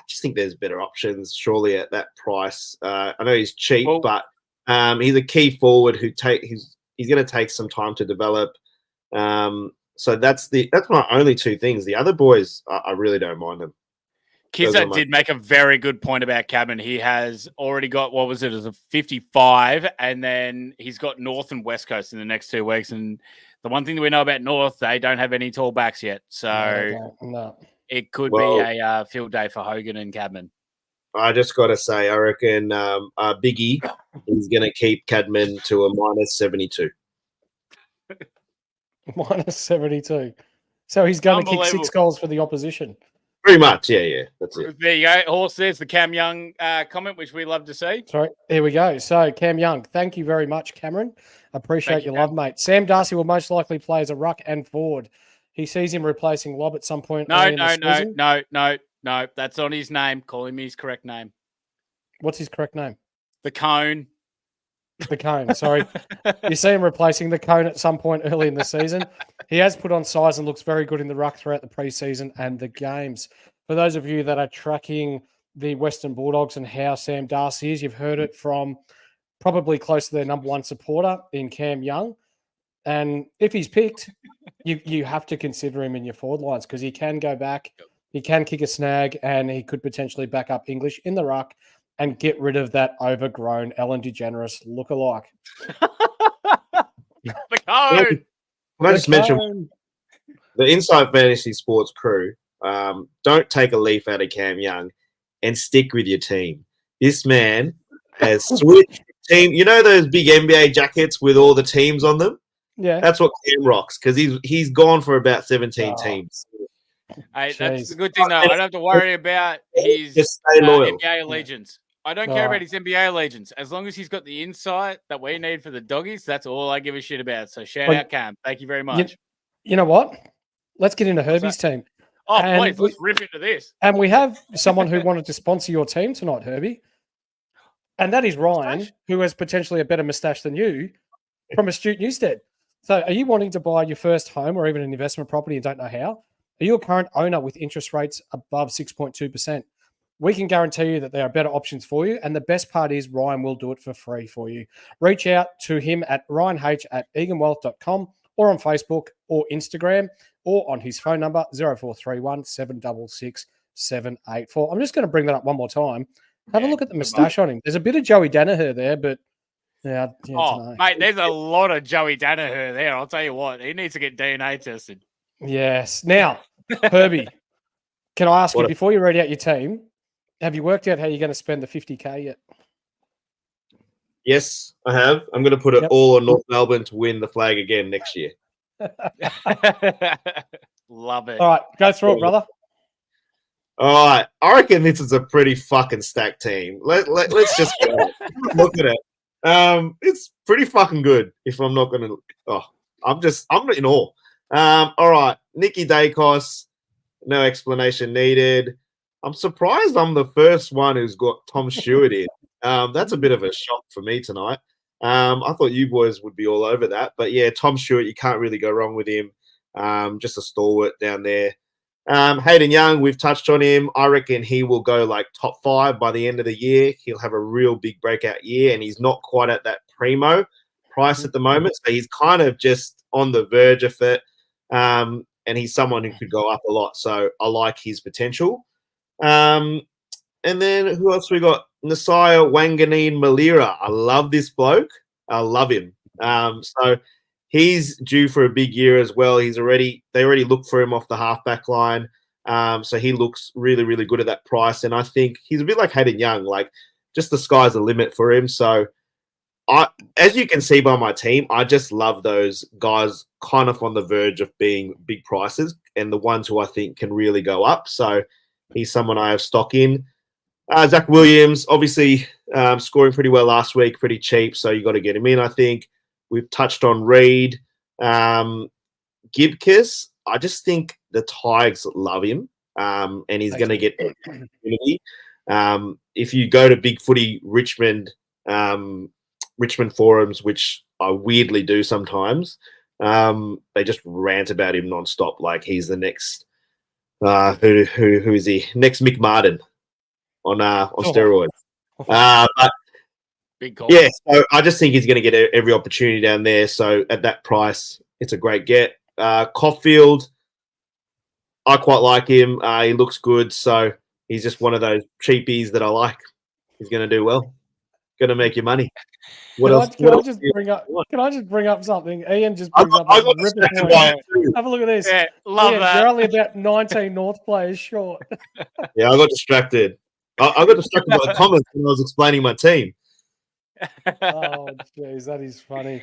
just think there's better options surely at that price. I know he's cheap, but he's a key forward who he's going to take some time to develop. So that's my only two things. The other boys, I really don't mind them. Kizza did make a very good point about Cadman. He has already got, what was it, as a 55, and then he's got North and West Coast in the next 2 weeks. And the one thing that we know about North, they don't have any tall backs yet. So it could be a field day for Hogan and Cadman. I just got to say, I reckon Biggie is going to keep Cadman to a -72. -72. So he's going to kick 6 goals for the opposition. Pretty much, yeah. That's it. There you go. Horse, there's the Cam Young comment, which we love to see. Sorry, here we go. So, Cam Young, thank you very much, Cameron. Appreciate your love, mate. Sam Darcy will most likely play as a ruck and forward. He sees him replacing Lobb at some point. No. That's not his name. Call him his correct name. What's his correct name? The Cone. The Cone, sorry. You see him replacing the Cone at some point early in the season. He has put on size and looks very good in the ruck throughout the preseason and the games. For those of you that are tracking the Western Bulldogs and how Sam Darcy is, you've heard it from probably close to their number one supporter in Cam Young. And if he's picked, you have to consider him in your forward lines because he can go back, he can kick a snag, and he could potentially back up English in the ruck and get rid of that overgrown Ellen DeGeneres lookalike. The Cone! Can I just mention the Inside Fantasy Sports crew? don't take a leaf out of Cam Young and stick with your team. This man has switched team. You know those big NBA jackets with all the teams on them? Yeah. That's what Cam rocks because he's gone for about 17 teams. Hey, that's the good thing, though. I don't have to worry about his Just stay loyal. NBA allegiance. I don't care about his NBA allegiance. As long as he's got the insight that we need for the doggies, that's all I give a shit about. So shout out, Cam. Thank you very much. You know what? Let's get into Herbie's team. Oh, please, let's rip into this. And we have someone who wanted to sponsor your team tonight, Herbie. And that is Ryan, who has potentially a better moustache than you from Astute Newstead. So are you wanting to buy your first home or even an investment property and don't know how? Are you a current owner with interest rates above 6.2%? We can guarantee you that there are better options for you. And the best part is Ryan will do it for free for you. Reach out to him at ryanh@eganwealth.com or on Facebook or Instagram or on his phone number 0431 766 784. I'm just going to bring that up one more time. Have a look at the moustache on him. There's a bit of Joey Danaher there, but yeah. Mate, there's a lot of Joey Danaher there. I'll tell you what, he needs to get DNA tested. Yes. Now, Herbie, can I ask you, before you read out your team, have you worked out how you're going to spend the 50K yet? Yes, I have. I'm going to put it all on North Melbourne to win the flag again next year. Love it. All right, go through it, brother. All right, I reckon this is a pretty fucking stacked team. Let's just look at it. It's pretty fucking good. If I'm not going to, I'm in awe. All right, Nicky Dacos, no explanation needed. I'm surprised I'm the first one who's got Tom Stewart in. That's a bit of a shock for me tonight. I thought you boys would be all over that. But, yeah, Tom Stewart, you can't really go wrong with him. Just a stalwart down there. Hayden Young, we've touched on him. I reckon he will go like top 5 by the end of the year. He'll have a real big breakout year, and he's not quite at that primo price at the moment. So he's kind of just on the verge of it. And he's someone who could go up a lot. So I like his potential. And then who else we got? Nasiah Wanganeen Malira. I love this bloke. I love him. So he's due for a big year as well. They already look for him off the halfback line. So he looks really, really good at that price. And I think he's a bit like Hayden Young, like just the sky's the limit for him. So as you can see by my team, I just love those guys kind of on the verge of being big prices and the ones who I think can really go up. So he's someone I have stock in. Zach Williams, obviously scoring pretty well last week, pretty cheap. So you got to get him in, I think. We've touched on Reed. Gibkiss, I just think the Tigers love him, and he's going to get opportunity. If you go to Big Footy Richmond forums, which I weirdly do sometimes, they just rant about him nonstop, like he's the next who is he? Next Mick Martin on steroids. But big call. Yeah, so I just think he's going to get every opportunity down there. So at that price, it's a great get. Caulfield, I quite like him. He looks good. So he's just one of those cheapies that I like. He's going to do well. Going to make you money. Can I just bring up something? Ian just brings up. Have a look at this. Yeah, love Ian, that. You're only about 19 North players short. Yeah, I got distracted. I got distracted by the comments when I was explaining my team. Oh, jeez, that is funny.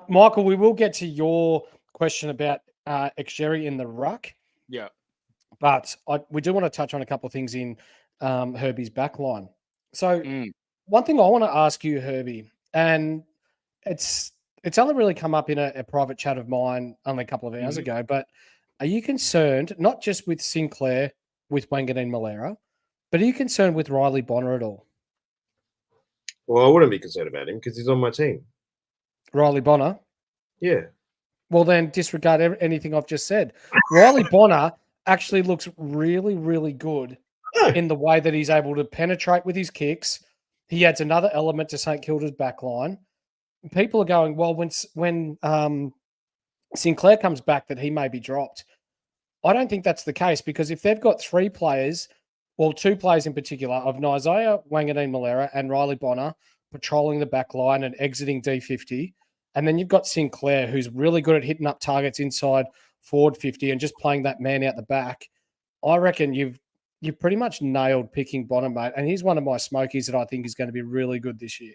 Michael, we will get to your question about Xerri in the ruck. Yeah. But we do want to touch on a couple of things in Herbie's backline. So one thing I want to ask you, Herbie, and it's only really come up in a private chat of mine only a couple of hours ago, but are you concerned, not just with Sinclair, with Wanganeen Malera, but are you concerned with Riley Bonner at all? Well, I wouldn't be concerned about him because he's on my team. Riley Bonner? Yeah. Well, then disregard anything I've just said. Riley Bonner actually looks really, really good in the way that he's able to penetrate with his kicks. He adds another element to St Kilda's backline. People are going, well, when Sinclair comes back, that he may be dropped. I don't think that's the case, because if they've got 3 players, well, 2 players in particular, of Nizaya Wanganeen Malera and Riley Bonner patrolling the back line and exiting D50, and then you've got Sinclair, who's really good at hitting up targets inside forward 50 and just playing that man out the back, I reckon you've pretty much nailed picking Bonner, mate. And he's one of my smokies that I think is going to be really good this year.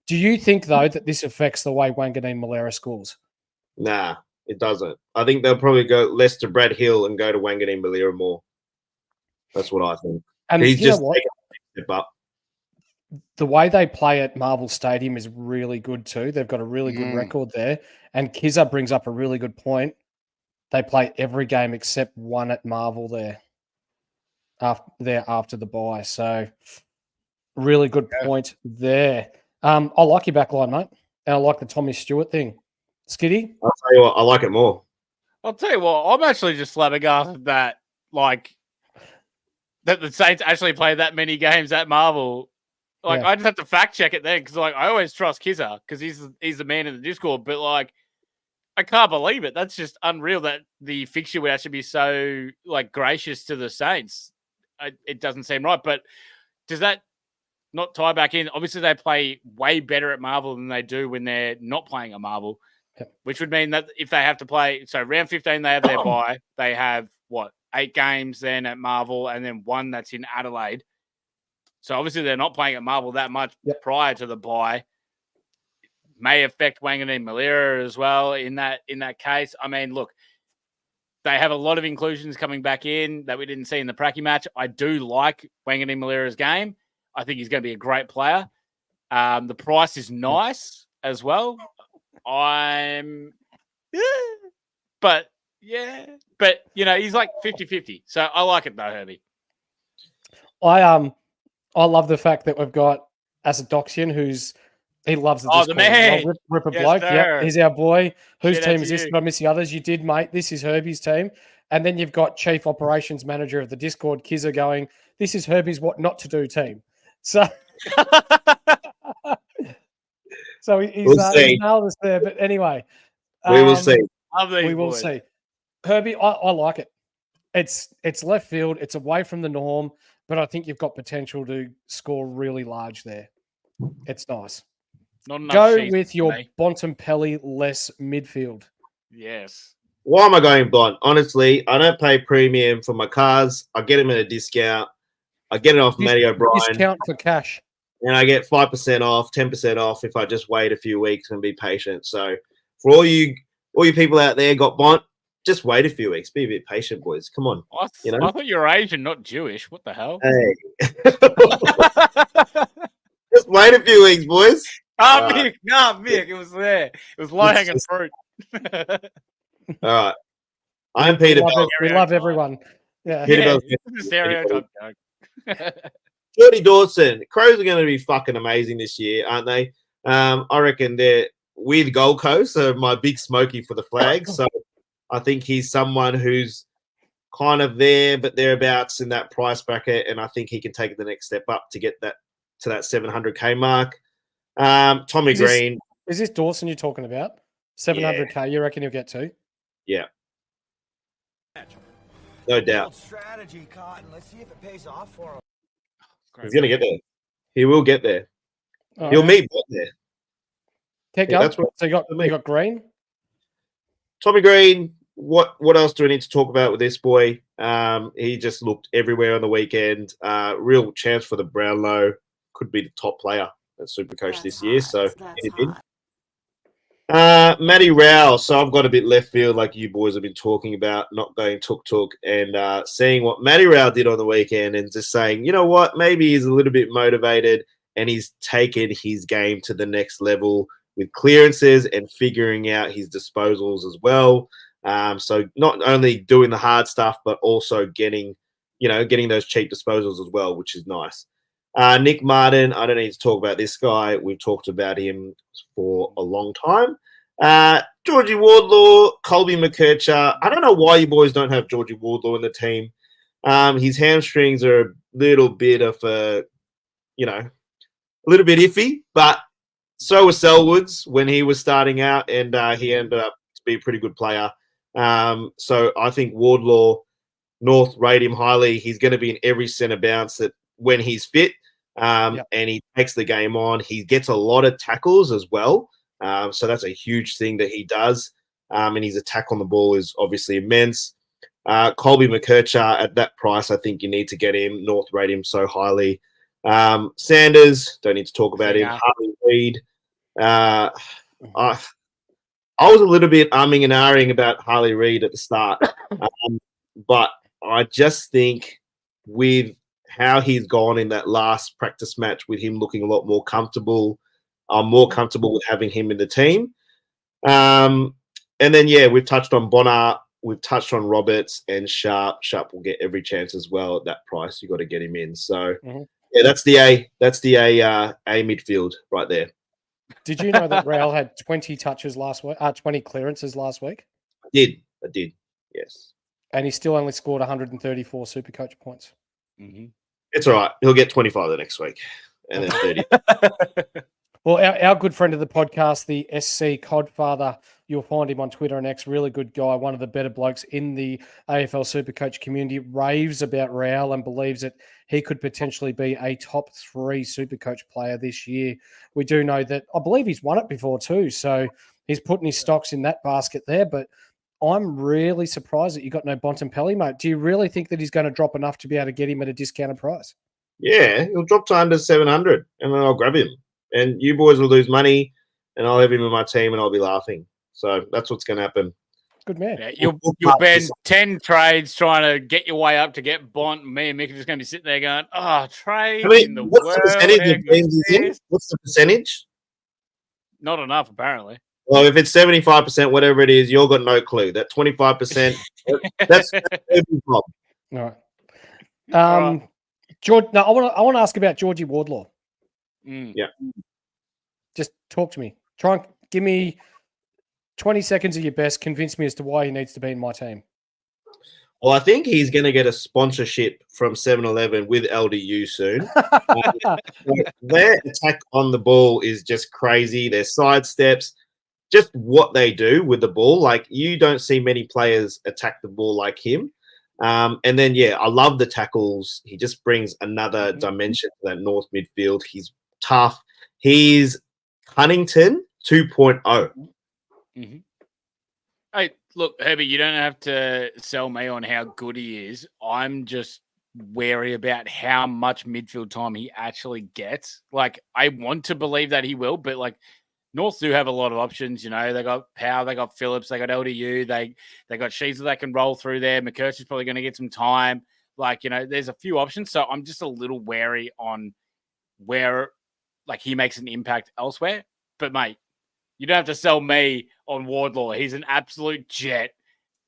Do you think, though, that this affects the way Wanganeen Malera scores? Nah, it doesn't. I think they'll probably go less to Brad Hill and go to Wanganeen Malera more. That's what I think. And he's you just know what? taking a step up. The way they play at Marvel Stadium is really good too. They've got a really good record there. And Kizza brings up a really good point. They play every game except one at Marvel there after the bye. So really good point there. I like your backline, mate. And I like the Tommy Stewart thing. Skiddy? I'll tell you what, I like it more. I'll tell you what, I'm actually just flabbergasted that, that the Saints actually play that many games at Marvel. I just have to fact check it then because, I always trust Kizza because he's the man in the Discord. But, I can't believe it. That's just unreal that the fixture would actually be so, gracious to the Saints. It doesn't seem right. But does that not tie back in? Obviously, they play way better at Marvel than they do when they're not playing at Marvel, which would mean that if they have to play, so round 15, they have their bye. They have, 8 games then at Marvel and then 1 that's in Adelaide. So obviously they're not playing at Marvel that much prior to the bye. May affect Wanganeen Malera as well in that case. I mean, look, they have a lot of inclusions coming back in that we didn't see in the Pracky match. I do like Wanganeen Malera's game. I think he's going to be a great player. The price is nice as well. But he's like 50-50. So I like it though, Herbie. I love the fact that we've got Asadoxian, he loves the Discord. The man. Ripper Yes, bloke. sir. Yep, he's our boy. Whose Shout out team to is this? you. Did I miss the others? You did, mate. This is Herbie's team. And then you've got Chief Operations Manager of the Discord, Kizza, going, this is Herbie's what not to do team. So, he's nailed us there. But anyway. We will see. We will see. Herbie, I like it. It's left field. It's away from the norm. But I think you've got potential to score really large there. It's nice. Not enough Go with your mate. Bontempelli less midfield. Yes. Why am I going Bont? Honestly, I don't pay premium for my cars. I get them at a discount. I get it off Matty O'Brien. Discount for cash. And I get 5% off, 10% off if I just wait a few weeks and be patient. So for all you people out there got Bont, just wait a few weeks. Be a bit patient, boys. Come on. I thought you were Asian, not Jewish. What the hell? Hey. Just wait a few weeks, boys. Mick. It was there. It was low-hanging fruit. All right. I'm Peter Bell. We love everyone. Yeah. Peter Bell's the stereotype joke. Jordy Dawson. Crows are going to be fucking amazing this year, aren't they? I reckon they're with Gold Coast, so my big smoky for the flag. So I think he's someone who's kind of there, but thereabouts in that price bracket, and I think he can take the next step up to get that to that 700K mark. Tommy Green. Is this Dawson you're talking about? 700K, you reckon he'll get to? Yeah. No doubt. Strategy, Cotton. Let's see if it pays off for him. He's going to get there. He will get there. All He'll right. meet Bot there. Keep Yeah, going. that's what- So you got Green? Tommy Green, what else do we need to talk about with this boy? He just looked everywhere on the weekend. Real chance for the Brownlow. Could be the top player at Supercoach this year. So anything. Matty Rowell. So I've got a bit left field like you boys have been talking about, not going tuk and seeing what Matty Rowell did on the weekend and just saying, you know what, maybe he's a little bit motivated and he's taken his game to the next level with clearances and figuring out his disposals as well. So not only doing the hard stuff, but also getting those cheap disposals as well, which is nice. Nick Martin, I don't need to talk about this guy. We've talked about him for a long time. Georgie Wardlaw, Colby McKercher. I don't know why you boys don't have Georgie Wardlaw in the team. His hamstrings are a little bit of a little bit iffy, but so was Selwoods when he was starting out, and he ended up to be a pretty good player. So I think Wardlaw, North rate him highly. He's going to be in every centre bounce that when he's fit, and he takes the game on. He gets a lot of tackles as well. So that's a huge thing that he does. And his attack on the ball is obviously immense. Colby McKercher at that price, I think you need to get him. North rate him so highly. Sanders, don't need to talk about him. Harley Reid. I was a little bit umming and ahhing about Harley Reid at the start, but I just think with how he's gone in that last practice match, with him looking a lot more comfortable, I'm more comfortable with having him in the team. And then, we've touched on Bonner, we've touched on Roberts and Sharp. Sharp will get every chance as well at that price. You got to get him in. So, that's the A midfield right there. Did you know that Raul had 20 touches last week? 20 clearances last week. I did. Yes. And he still only scored 134 Supercoach points. It's all right. He'll get 25 the next week, and then 30. Well, our good friend of the podcast, the SC Codfather, you'll find him on Twitter and X, really good guy, one of the better blokes in the AFL Supercoach community, raves about Raul and believes that he could potentially be a top 3 Supercoach player this year. We do know that, I believe he's won it before too, so he's putting his stocks in that basket there, but I'm really surprised that you got no Bontempelli, mate. Do you really think that he's going to drop enough to be able to get him at a discounted price? Yeah, he'll drop to under 700, and then I'll grab him. And you boys will lose money, and I'll have him in my team, and I'll be laughing. So that's what's going to happen. Good man. Yeah, you'll spend 10 trades trying to get your way up to get Bont. Me and Mick are just going to be sitting there going, trade in the what's world. The percentage of games he's in? What's the percentage? Not enough, apparently. Well, if it's 75%, whatever it is, you've got no clue. That 25%, that's every problem. All right. George, I want to ask about Georgie Wardlaw. Yeah. Just talk to me. Try and give me 20 seconds of your best. Convince me as to why he needs to be in my team. Well, I think he's going to get a sponsorship from 7-Eleven with LDU soon. Their attack on the ball is just crazy. Their side steps, just what they do with the ball. Like, you don't see many players attack the ball like him. And then, I love the tackles. He just brings another dimension to that North midfield. He's tough. He's Huntington 2.0. Hey, look, Herbie, you don't have to sell me on how good he is. I'm just wary about how much midfield time he actually gets. Like, I want to believe that he will, but like, North do have a lot of options. You know, they got Powell, they got Phillips, they got LDU, they got Sheezer that can roll through there. McKercher's probably going to get some time. Like, you know, there's a few options. So I'm just a little wary on where, like, he makes an impact elsewhere. But, mate, you don't have to sell me on Wardlaw. He's an absolute jet.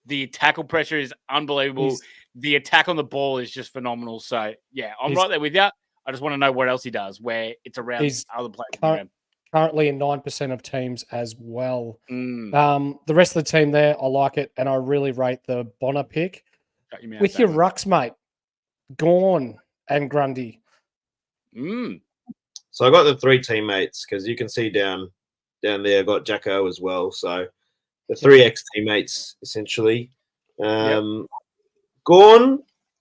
The tackle pressure is unbelievable. The attack on the ball is just phenomenal. So, yeah, I'm right there with you. I just want to know what else he does, where it's around other players. Currently in 9% of teams as well. The rest of the team there, I like it, and I really rate the Bonner pick. With your rucks, mate, Gawn and Grundy. So I got the 3 teammates, because you can see down there, I got Jacko as well. So the 3 ex-teammates, essentially. Gawn,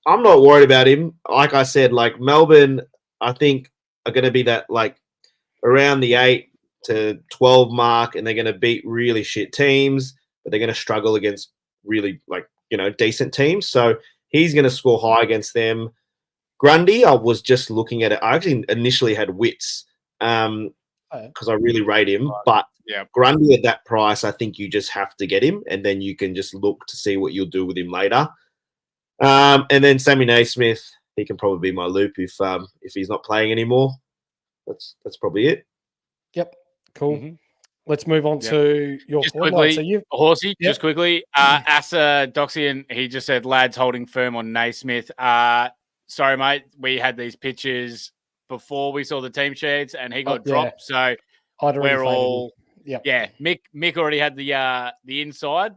I'm not worried about him. Like I said, like, Melbourne, I think, are going to be that, like, around the 8 to 12 mark, and they're going to beat really shit teams, but they're going to struggle against really, like, you know, decent teams. So he's going to score high against them. Grundy, I was just looking at it. I actually initially had Wits because I really rate him. But Grundy at that price, I think you just have to get him, and then you can just look to see what you'll do with him later. And then Sammy Naismith, he can probably be my loop if he's not playing anymore. That's probably it. Yep. Cool. Let's move on to your just quickly, Horsey. Just quickly, Asa Doxian, he just said lads holding firm on Naismith. Sorry, mate, we had these pictures before we saw the team sheets, and he got dropped. So we're all Mick already had the inside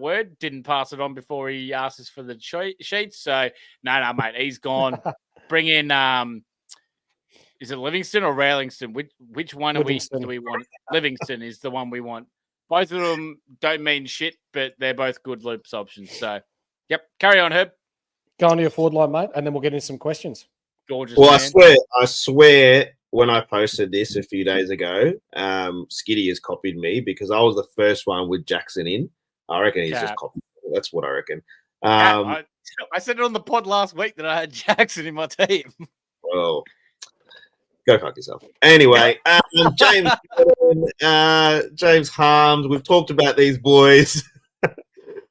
word, didn't pass it on before he asked us for the sheets. So no, mate, he's gone. Bring in is it Livingston or Rowlingston? Which one do we want? Livingston is the one we want. Both of them don't mean shit, but they're both good loops options. So, carry on, Herb. Go on to your forward line, mate, and then we'll get into some questions. Gorgeous. Well, man. I swear, when I posted this a few days ago, Skiddy has copied me because I was the first one with Jackson in. I reckon he's just copied me. That's what I reckon. I said it on the pod last week that I had Jackson in my team. Well, go fuck yourself. Anyway, James Harms, we've talked about these boys.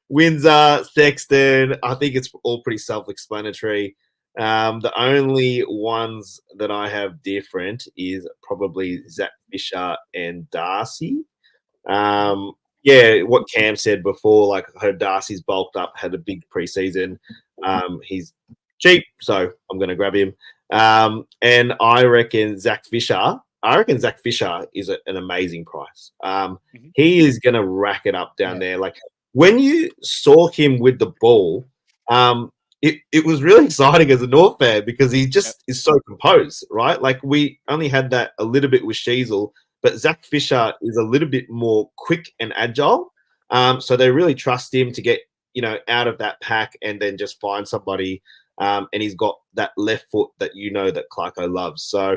Windsor, Sexton, I think it's all pretty self-explanatory. The only ones that I have different is probably Zach Fisher and Darcy. What Cam said before, like I heard Darcy's bulked up, had a big preseason. He's cheap, so I'm going to grab him. And I reckon Zach Fisher is an amazing price. He is going to rack it up down there. Like when you saw him with the ball, it was really exciting as a North fan because he just is so composed, right? Like we only had that a little bit with Sheasel, but Zach Fisher is a little bit more quick and agile. So they really trust him to get, out of that pack and then just find somebody. And he's got that left foot that that Clarko loves. So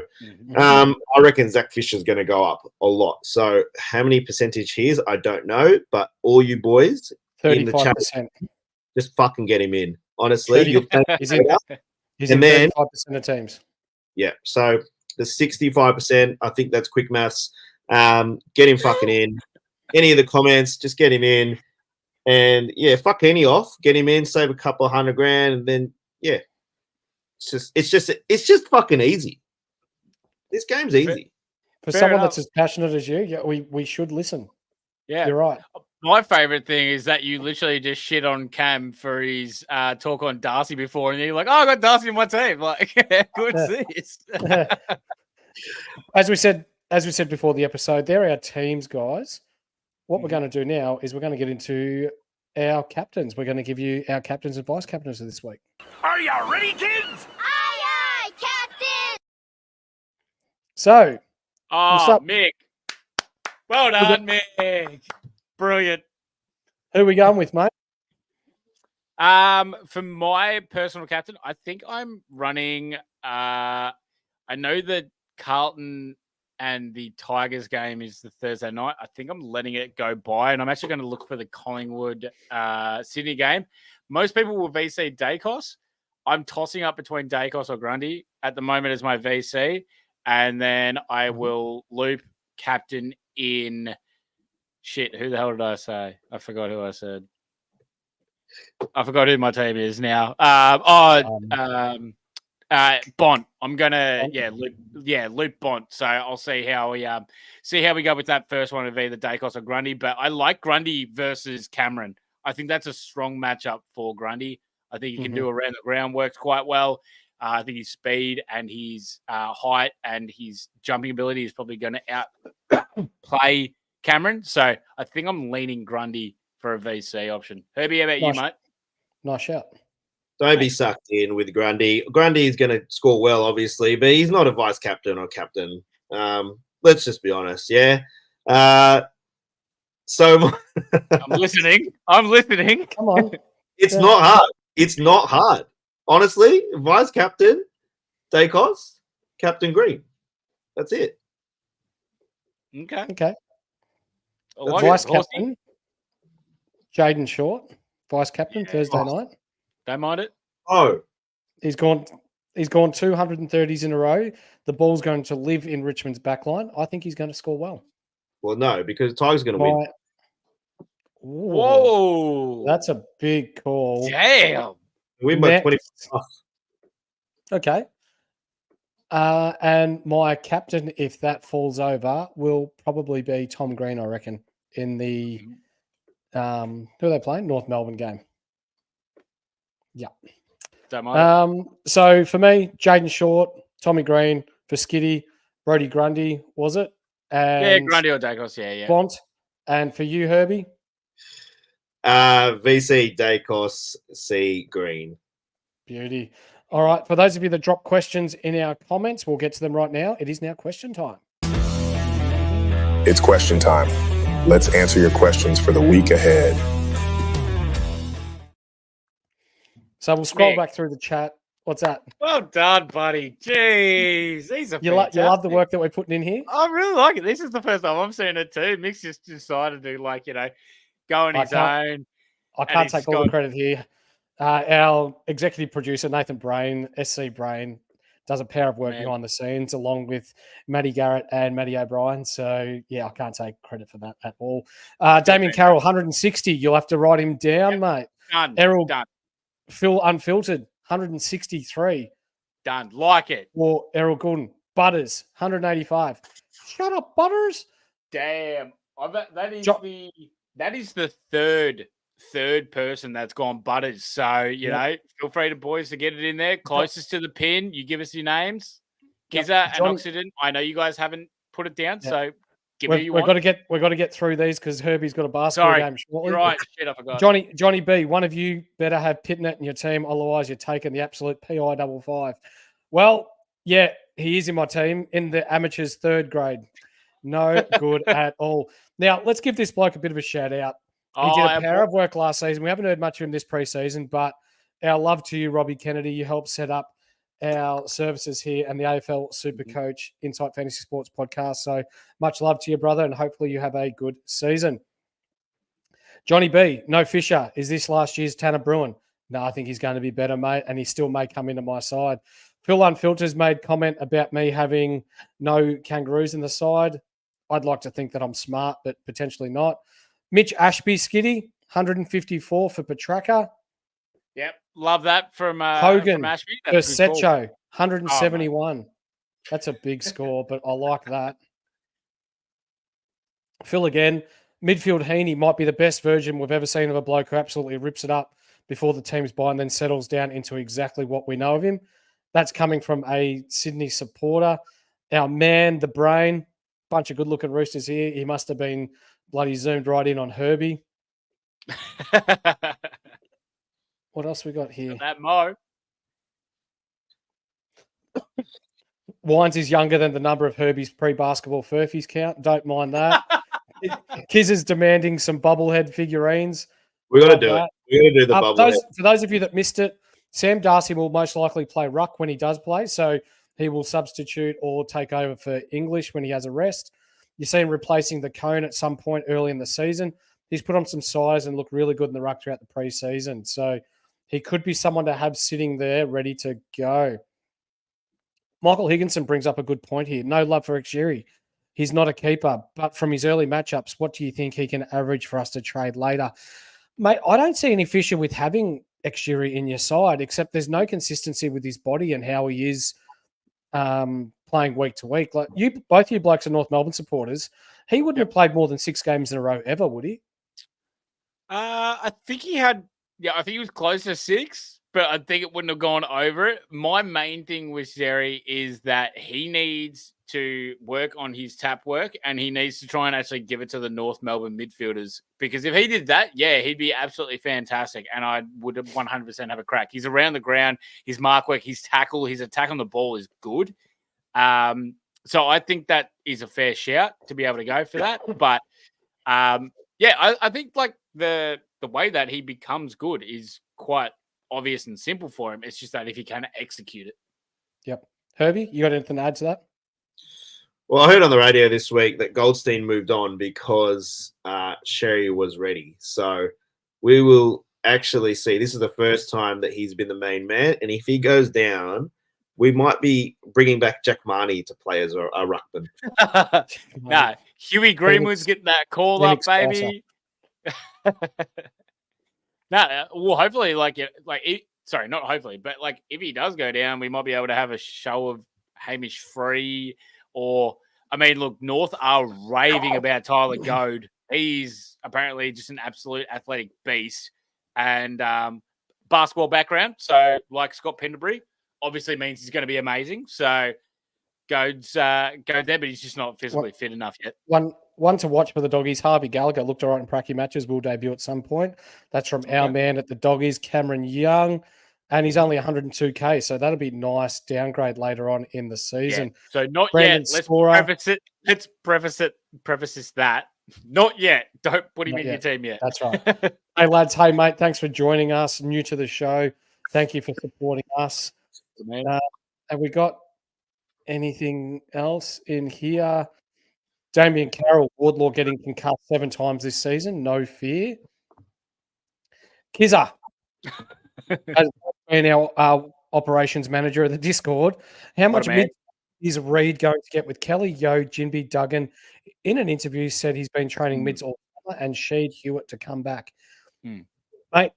I reckon Zach Fisher's going to go up a lot. So how many percentage he is, I don't know. But all you boys 35%. in the chat, just fucking get him in. Honestly, he's in 35% of teams. Yeah, so the 65%, I think that's quick maths. Get him fucking in. Any of the comments, just get him in. And fuck any off. Get him in, save a couple of $100,000, and then it's just fucking easy. This game's easy. For someone that's as passionate as you, we should listen. Yeah, you're right. My favorite thing is that you literally just shit on Cam for his talk on Darcy before, and you're like, "Oh, I got Darcy in my team." Like, good sis. As we said before the episode, they're our teams, guys. What we're going to do now is we're going to get into our captains. We're going to give you our captains and vice captains of this week. Are you ready, kids? Aye, aye, Captain! So, Mick. Well done, Mick. Brilliant. Who are we going with, mate? For my personal captain, I think I'm running. I know that Carlton and the Tigers game is the Thursday night. I think I'm letting it go by, and I'm actually going to look for the Collingwood Sydney game. Most people will VC Dacos. I'm tossing up between Dacos or Grundy at the moment as my VC, and then I will loop captain in. Shit, who the hell did I say? I forgot who I said. I forgot who my team is now. Bont. I'm gonna loop Bont. So I'll see how we go with that first one of either Dacos or Grundy. But I like Grundy versus Cameron. I think that's a strong matchup for Grundy. I think he can do around the ground works quite well. I think his speed and his height and his jumping ability is probably going to outplay Cameron. So I think I'm leaning Grundy for a VC option. Herbie, how about you, mate? Nice shout. Don't be sucked in with Grundy. Grundy is going to score well, obviously, but he's not a vice captain or captain. Let's just be honest, yeah. So I'm listening. Come on. It's not hard. It's not hard. Honestly, vice captain, Dacos, Captain Green. That's it. Okay. Vice captain, Jaden Short, vice captain, Thursday night. Don't mind it. Oh. He's gone 230s in a row. The ball's going to live in Richmond's backline. I think he's going to score well. Well, no, because Tigers going to win. Whoa. That's a big call. Damn. Win by 20. Okay. And my captain, if that falls over, will probably be Tom Green, I reckon, in the who are they playing? North Melbourne game. Yeah. Don't mind. So for me, Jaden Short, Tommy Green, for Skiddy, Brody Grundy, was it? And Grundy or Dacos, yeah. Bont. And for you, Herbie? VC Dacos, C Green. Beauty. All right. For those of you that drop questions in our comments, we'll get to them right now. It is now question time. It's question time. Let's answer your questions for the week ahead. So we'll scroll back through the chat. What's that? Well done, buddy. Jeez. These are you love the work that we're putting in here? I really like it. This is the first time I'm seeing it too. Mick's just decided to go on his own. I can't take all the credit here. Our executive producer, Nathan Brain, SC Brain, does a pair of work behind the scenes along with Matty Garrett and Matty O'Brien. So, yeah, I can't take credit for that at all. Damien Carroll, 160. You'll have to write him down, mate. Done. Errol, Done. Phil Unfiltered, 163. Done. Like it. Or Errol Gordon. Butters, 185. Shut up, Butters. Damn. I bet that is the third person that's gone Butters. So, you know, feel free to boys to get it in there. Closest to the pin, you give us your names. Kizza and Oxygen. I know you guys haven't put it down, so give me what you want. We've got to get through these because Herbie's got a basketball game shortly. Right, shit, I forgot. Johnny B, one of you better have Pitnet in your team, otherwise you're taking the absolute PI 55. Well, yeah, he is in my team in the amateurs 3rd grade. No good at all. Now, let's give this bloke a bit of a shout out. He did a pair of work last season. We haven't heard much of him this preseason, but our love to you, Robbie Kennedy. You helped set up our services here and the AFL Supercoach Insight Fantasy Sports podcast. So much love to you, brother, and hopefully you have a good season. Johnny B, no Fisher. Is this last year's Tanner Bruin? No, I think he's going to be better, mate, and he still may come into my side. Phil Unfilters made comment about me having no Kangaroos in the side. I'd like to think that I'm smart, but potentially not. Mitch Ashby, Skiddy, 154 for Petraka. Yep, love that from Hogan from Ashby. for Setcho, 171. That's a big score, but I like that. Phil again, midfield Heaney might be the best version we've ever seen of a bloke who absolutely rips it up before the team's by and then settles down into exactly what we know of him. That's coming from a Sydney supporter. Our man, the brain, bunch of good-looking roosters here. He must have been bloody zoomed right in on Herbie. What else we got here? That Mo. Wines is younger than the number of Herbie's pre-basketball furfies count. Don't mind that. Kiz is demanding some bubblehead figurines. We got to do it. We got to do the bubblehead. For those of you that missed it, Sam Darcy will most likely play ruck when he does play, so he will substitute or take over for English when he has a rest. You see him replacing the cone at some point early in the season. He's put on some size and looked really good in the ruck throughout the preseason. So he could be someone to have sitting there ready to go. Michael Higginson brings up a good point here. No love for Xeri. He's not a keeper, but from his early matchups, what do you think he can average for us to trade later? Mate, I don't see any fissure with having Xeri in your side, except there's no consistency with his body and how he is playing week to week. Like both you blokes are North Melbourne supporters. He wouldn't have played more than 6 games in a row ever, would he? I think he had. Yeah, I think he was close to 6, but I think it wouldn't have gone over it. My main thing with Xeri is that he needs to work on his tap work and he needs to try and actually give it to the North Melbourne midfielders, because if he did that, yeah, he'd be absolutely fantastic and I would 100% have a crack. He's around the ground, his mark work, his tackle, his attack on the ball is good. So I think that is a fair shout to be able to go for that. But yeah, I think like the way that he becomes good is quite obvious and simple for him. It's just that if he can execute it. Yep. Herbie, you got anything to add to that? Well, I heard on the radio this week that Goldstein moved on because Sherry was ready. So we will actually see. This is the first time that he's been the main man. And if he goes down, we might be bringing back Jack Marnie to play as a ruckman. No, Huey Greenwood's getting that call up, baby. No, well, hopefully, sorry, not hopefully, but like if he does go down, we might be able to have a show of Hamish Free. Or, I mean, look, North are raving about Tyler Goad. He's apparently just an absolute athletic beast and basketball background. So, like Scott Penderbury, obviously means he's going to be amazing. So, Goad's there, but he's just not physically fit enough yet. One to watch for the Doggies. Harvey Gallagher looked all right in pracky matches. Will debut at some point. That's from our man at the Doggies, Cameron Young. And he's only 102K, so that'll be nice downgrade later on in the season. Yeah. So not Brandon yet. Scorer. Let's preface that. Not yet. Don't put him in your team yet. That's right. Hey, lads. Hey, mate. Thanks for joining us. New to the show. Thank you for supporting us. Have we got anything else in here? Damien Carroll, Wardlaw getting concussed 7 times this season. No fear. Kizza. as being our operations manager of the Discord, how What much a man. mid is Reed going to get with Kelly, Yo, Jinby, Duggan? In an interview, said he's been training mids all summer and Sheed Hewitt to come back. Mate,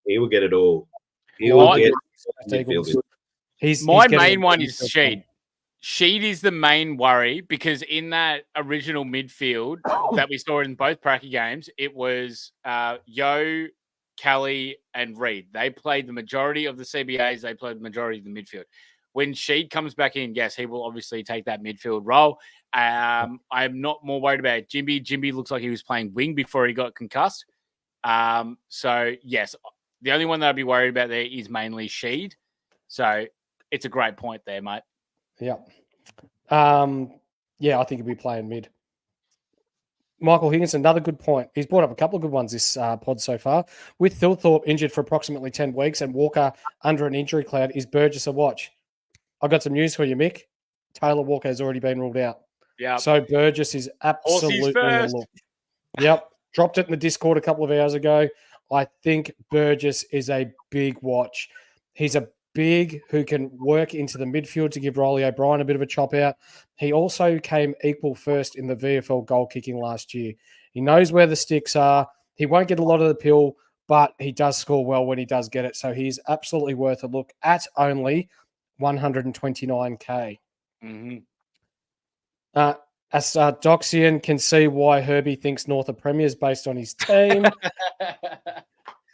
He will get it all. He Well, will I get think midfield. My getting main a one midfield is Sheed. team. Sheed is the main worry because in that original midfield that we saw in both Pracky games, it was Yo, Kelly, and Reed. They played the majority of the CBAs. They played the majority of the midfield. When Sheed comes back in, yes, he will obviously take that midfield role. I'm not more worried about Jimby. Jimby looks like he was playing wing before he got concussed. So, yes, the only one that I'd be worried about there is mainly Sheed. So, it's a great point there, mate. Yeah. I think he'll be playing mid. Michael Higgins, another good point. He's brought up a couple of good ones this pod so far. With Thilthorpe injured for approximately 10 weeks and Walker under an injury cloud, is Burgess a watch? I've got some news for you, Mick. Taylor Walker has already been ruled out. Yeah. So Burgess is absolutely a look. Yep. Dropped it in the Discord a couple of hours ago. I think Burgess is a big watch. He's a big who can work into the midfield to give Riley O'Brien a bit of a chop out. He also came equal first in the VFL goal kicking last year. He knows where the sticks are. He won't get a lot of the pill, but he does score well when he does get it. So he's absolutely worth a look at only 129K. As Doxian can see why Herbie thinks North are premiers based on his team.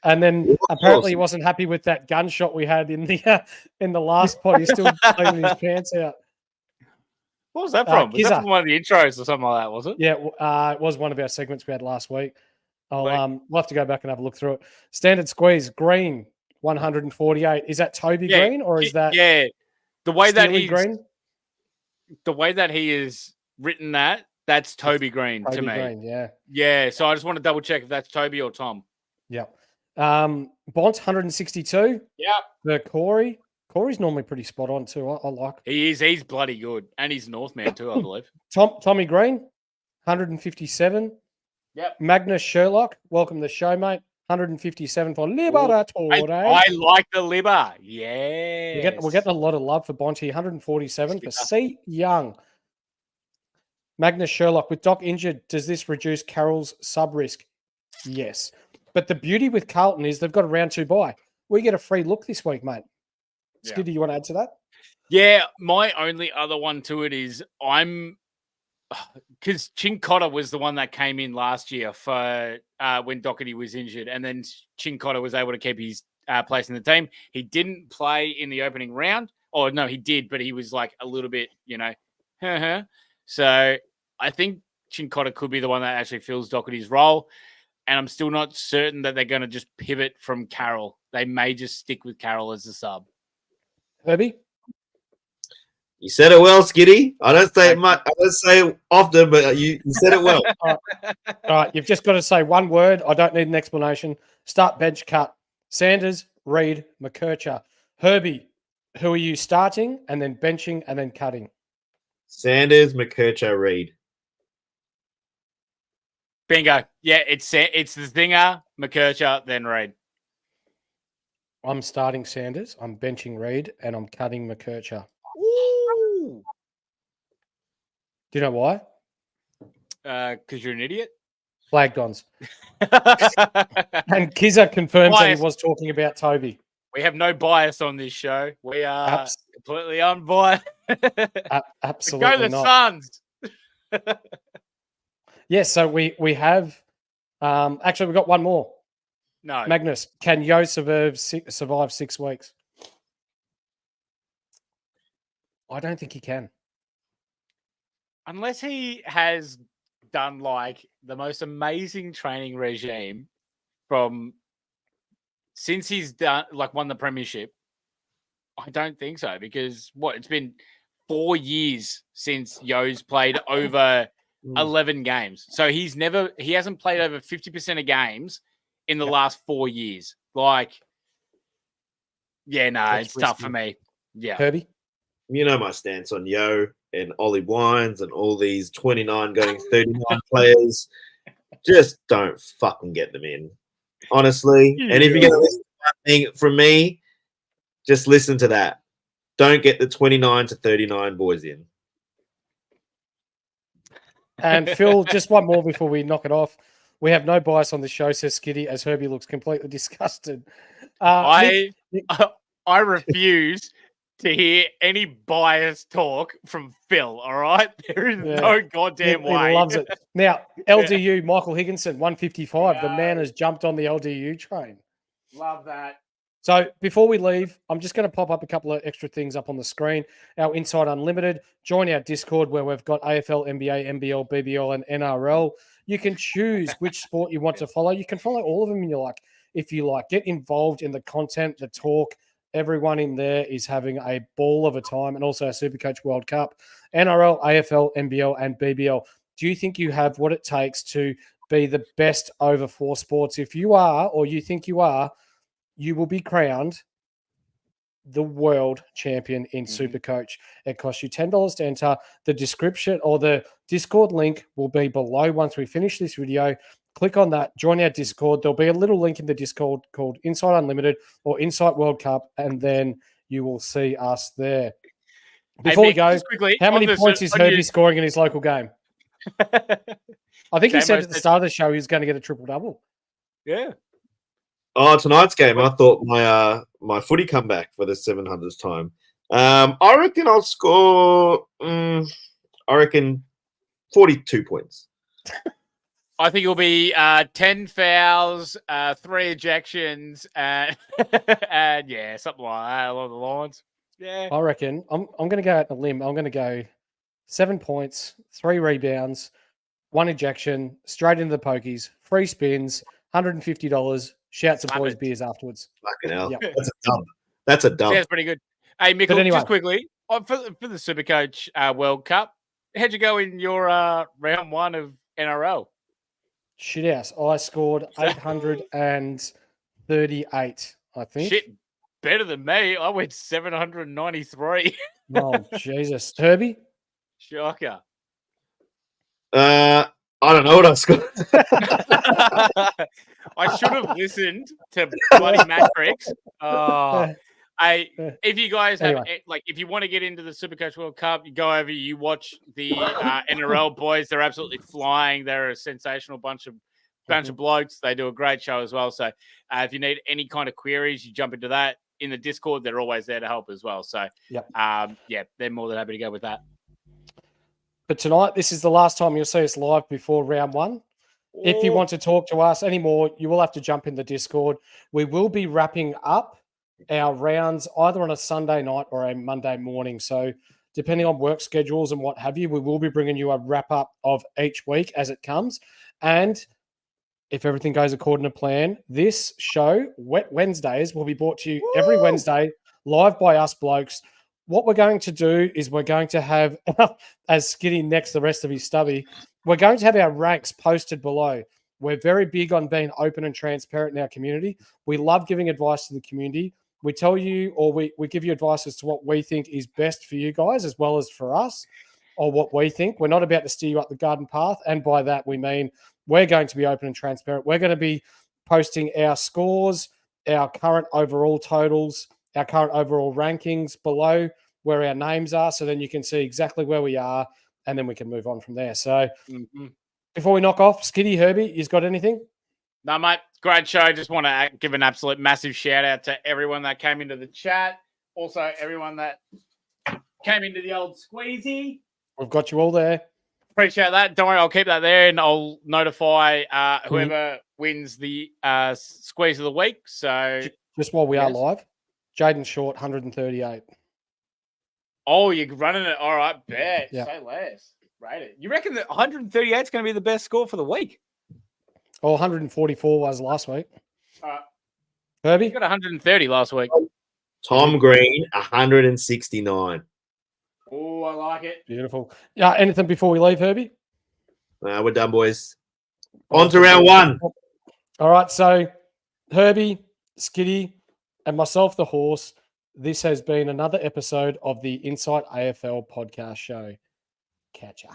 And then apparently he wasn't happy with that gunshot we had in the last pod. He's still cleaning his pants out. What was that from? Was that from one of the intros or something like that, was it? Yeah, it was one of our segments we had last week. We'll have to go back and have a look through it. Standard squeeze, Green, 148. Is that Toby Green or is that the way that Steely Green? The way that he is written that's Toby Green to me. Green, yeah. Yeah, so I just want to double check if that's Toby or Tom. Yeah. Bont 162. Yeah. The Corey. Corey's normally pretty spot on too. I like. He is. He's bloody good, and he's Northman too, I believe. Tommy Green, 157. Yep. Magnus Sherlock, welcome to the show, mate. 157 for Liberatore. I like the Liber. Yeah. We're getting a lot of love for Bonte. 147 for C. Young. Magnus Sherlock, with Doc injured, does this reduce Carroll's sub risk? Yes. But the beauty with Carlton is they've got a round 2 bye. We get a free look this week, mate. Skiddy, you want to add to that? Yeah, my only other one to it is because Chincotta was the one that came in last year for when Doherty was injured, and then Chincotta was able to keep his place in the team. He didn't play in the opening round. Or no, he did, but he was like a little bit, So I think Chincotta could be the one that actually fills Doherty's role. And I'm still not certain that they're going to just pivot from Carroll. They may just stick with Carroll as the sub. Herbie? You said it well, Skiddy. I don't say it much. I don't say it often, but you said it well. All right. You've just got to say one word. I don't need an explanation. Start, bench, cut. Sanders, Reed, McKercher. Herbie, who are you starting and then benching and then cutting? Sanders, McKercher, Reed. Bingo. Yeah, it's the Zinger, McKercher, then Reed. I'm starting Sanders, I'm benching Reed, and I'm cutting McKercher. Ooh. Do you know why? Because you're an idiot. Flag dons. And Kizza confirms that he was talking about Toby. We have no bias on this show. We are completely unbiased. Absolutely Go the not. Suns. Yes, so we have actually we've got one more. No. Magnus, can Yo survive 6 weeks? I don't think he can. Unless he has done like the most amazing training regime from since he's done won the premiership. I don't think so because it's been 4 years since Yo's played over 11 games. So he hasn't played over 50% of games in the last 4 years. It's tough for me. Yeah. Herbie? You know my stance on Yo and Ollie Wines and all these 29 going 39 players. Just don't fucking get them in. Honestly. And if you're going to listen to thing from me, just listen to that. Don't get the 29 to 39 boys in. And Phil, just one more before we knock it off. We have no bias on the show, says Skiddy, as Herbie looks completely disgusted. I refuse to hear any biased talk from Phil. All right, there is no goddamn way. He loves it. Now, LDU, Michael Higginson, 155. The man has jumped on the LDU train. Love that. So before we leave, I'm just going to pop up a couple of extra things up on the screen. Our Inside Unlimited, join our Discord where we've got AFL, NBA, NBL, BBL, and NRL. You can choose which sport you want to follow. You can follow all of them if you like. Get involved in the content, the talk. Everyone in there is having a ball of a time, and also a Supercoach World Cup, NRL, AFL, NBL, and BBL. Do you think you have what it takes to be the best over 4 sports? If you are, or you think you are, you will be crowned the world champion in Supercoach. It costs you $10 to enter. The description or the Discord link will be below once we finish this video. Click on that, join our Discord. There'll be a little link in the Discord called Inside Unlimited or Insight World Cup, and then you will see us there. Before we go, quickly, how many points is Herbie scoring in his local game? I think he said at the start of the show he was going to get a triple-double. Yeah. Oh, tonight's game, I thought my footy comeback for the 700th time. I reckon I'll score, 42 points. I think it'll be 10 fouls, 3 ejections, and yeah, something like that along the lines. Yeah. I reckon I'm going to go out on a limb. I'm going to go 7 points, 3 rebounds, 1 ejection, straight into the pokies, free spins, $150. Shouts at boys' beers afterwards. Fucking hell. Yep. That's a dub. That's a dub. Sounds pretty good. Hey, Michael, anyway, just quickly, for the Supercoach World Cup, how'd you go in your round 1 of NRL? Shit house. I scored 838, I think. Shit, better than me. I went 793. Oh, Jesus. Herbie? Shocker. I don't know what I scored. I should have listened to bloody Matrix. If you guys have, if you want to get into the Supercoach World Cup, you go over, you watch the NRL boys. They're absolutely flying. They're a sensational bunch of blokes. They do a great show as well. So if you need any kind of queries, you jump into that in the Discord. They're always there to help as well. So they're more than happy to go with that. But tonight, this is the last time you'll see us live before round 1. If you want to talk to us anymore, you will have to jump in the Discord. We will be wrapping up our rounds either on a Sunday night or a Monday morning. So depending on work schedules and what have you, we will be bringing you a wrap-up of each week as it comes. And if everything goes according to plan, this show, Wet Wednesdays, will be brought to you every Wednesday, live by us blokes. What we're going to do is we're going to have, as Skiddy next the rest of his stubby, we're going to have our ranks posted below. We're very big on being open and transparent in our community. We love giving advice to the community. We tell you, or we give you advice as to what we think is best for you guys as well as for us, or what we think. We're not about to steer you up the garden path. And by that, we mean we're going to be open and transparent. We're going to be posting our scores, our current overall totals, our current overall rankings below where our names are. So then you can see exactly where we are, and then we can move on from there. So before we knock off, Skiddy, Herbie, you've got anything? No, mate. Great show. Just want to give an absolute massive shout out to everyone that came into the chat. Also, everyone that came into the old squeezy. We've got you all there. Appreciate that. Don't worry, I'll keep that there, and I'll notify whoever wins the squeeze of the week. So just while we are live, Jaden Short, 138. Oh, you're running it. All right, bet. Yeah. Say less. Rate it. You reckon that 138 is going to be the best score for the week? Oh, 144 was last week. All right. Herbie? You got 130 last week. Tom Green, 169. Oh, I like it. Beautiful. Yeah. Anything before we leave, Herbie? We're done, boys. On to round 1. All right. So, Herbie, Skiddy, and myself, the horse, this has been another episode of the Insight AFL podcast show. Catch ya.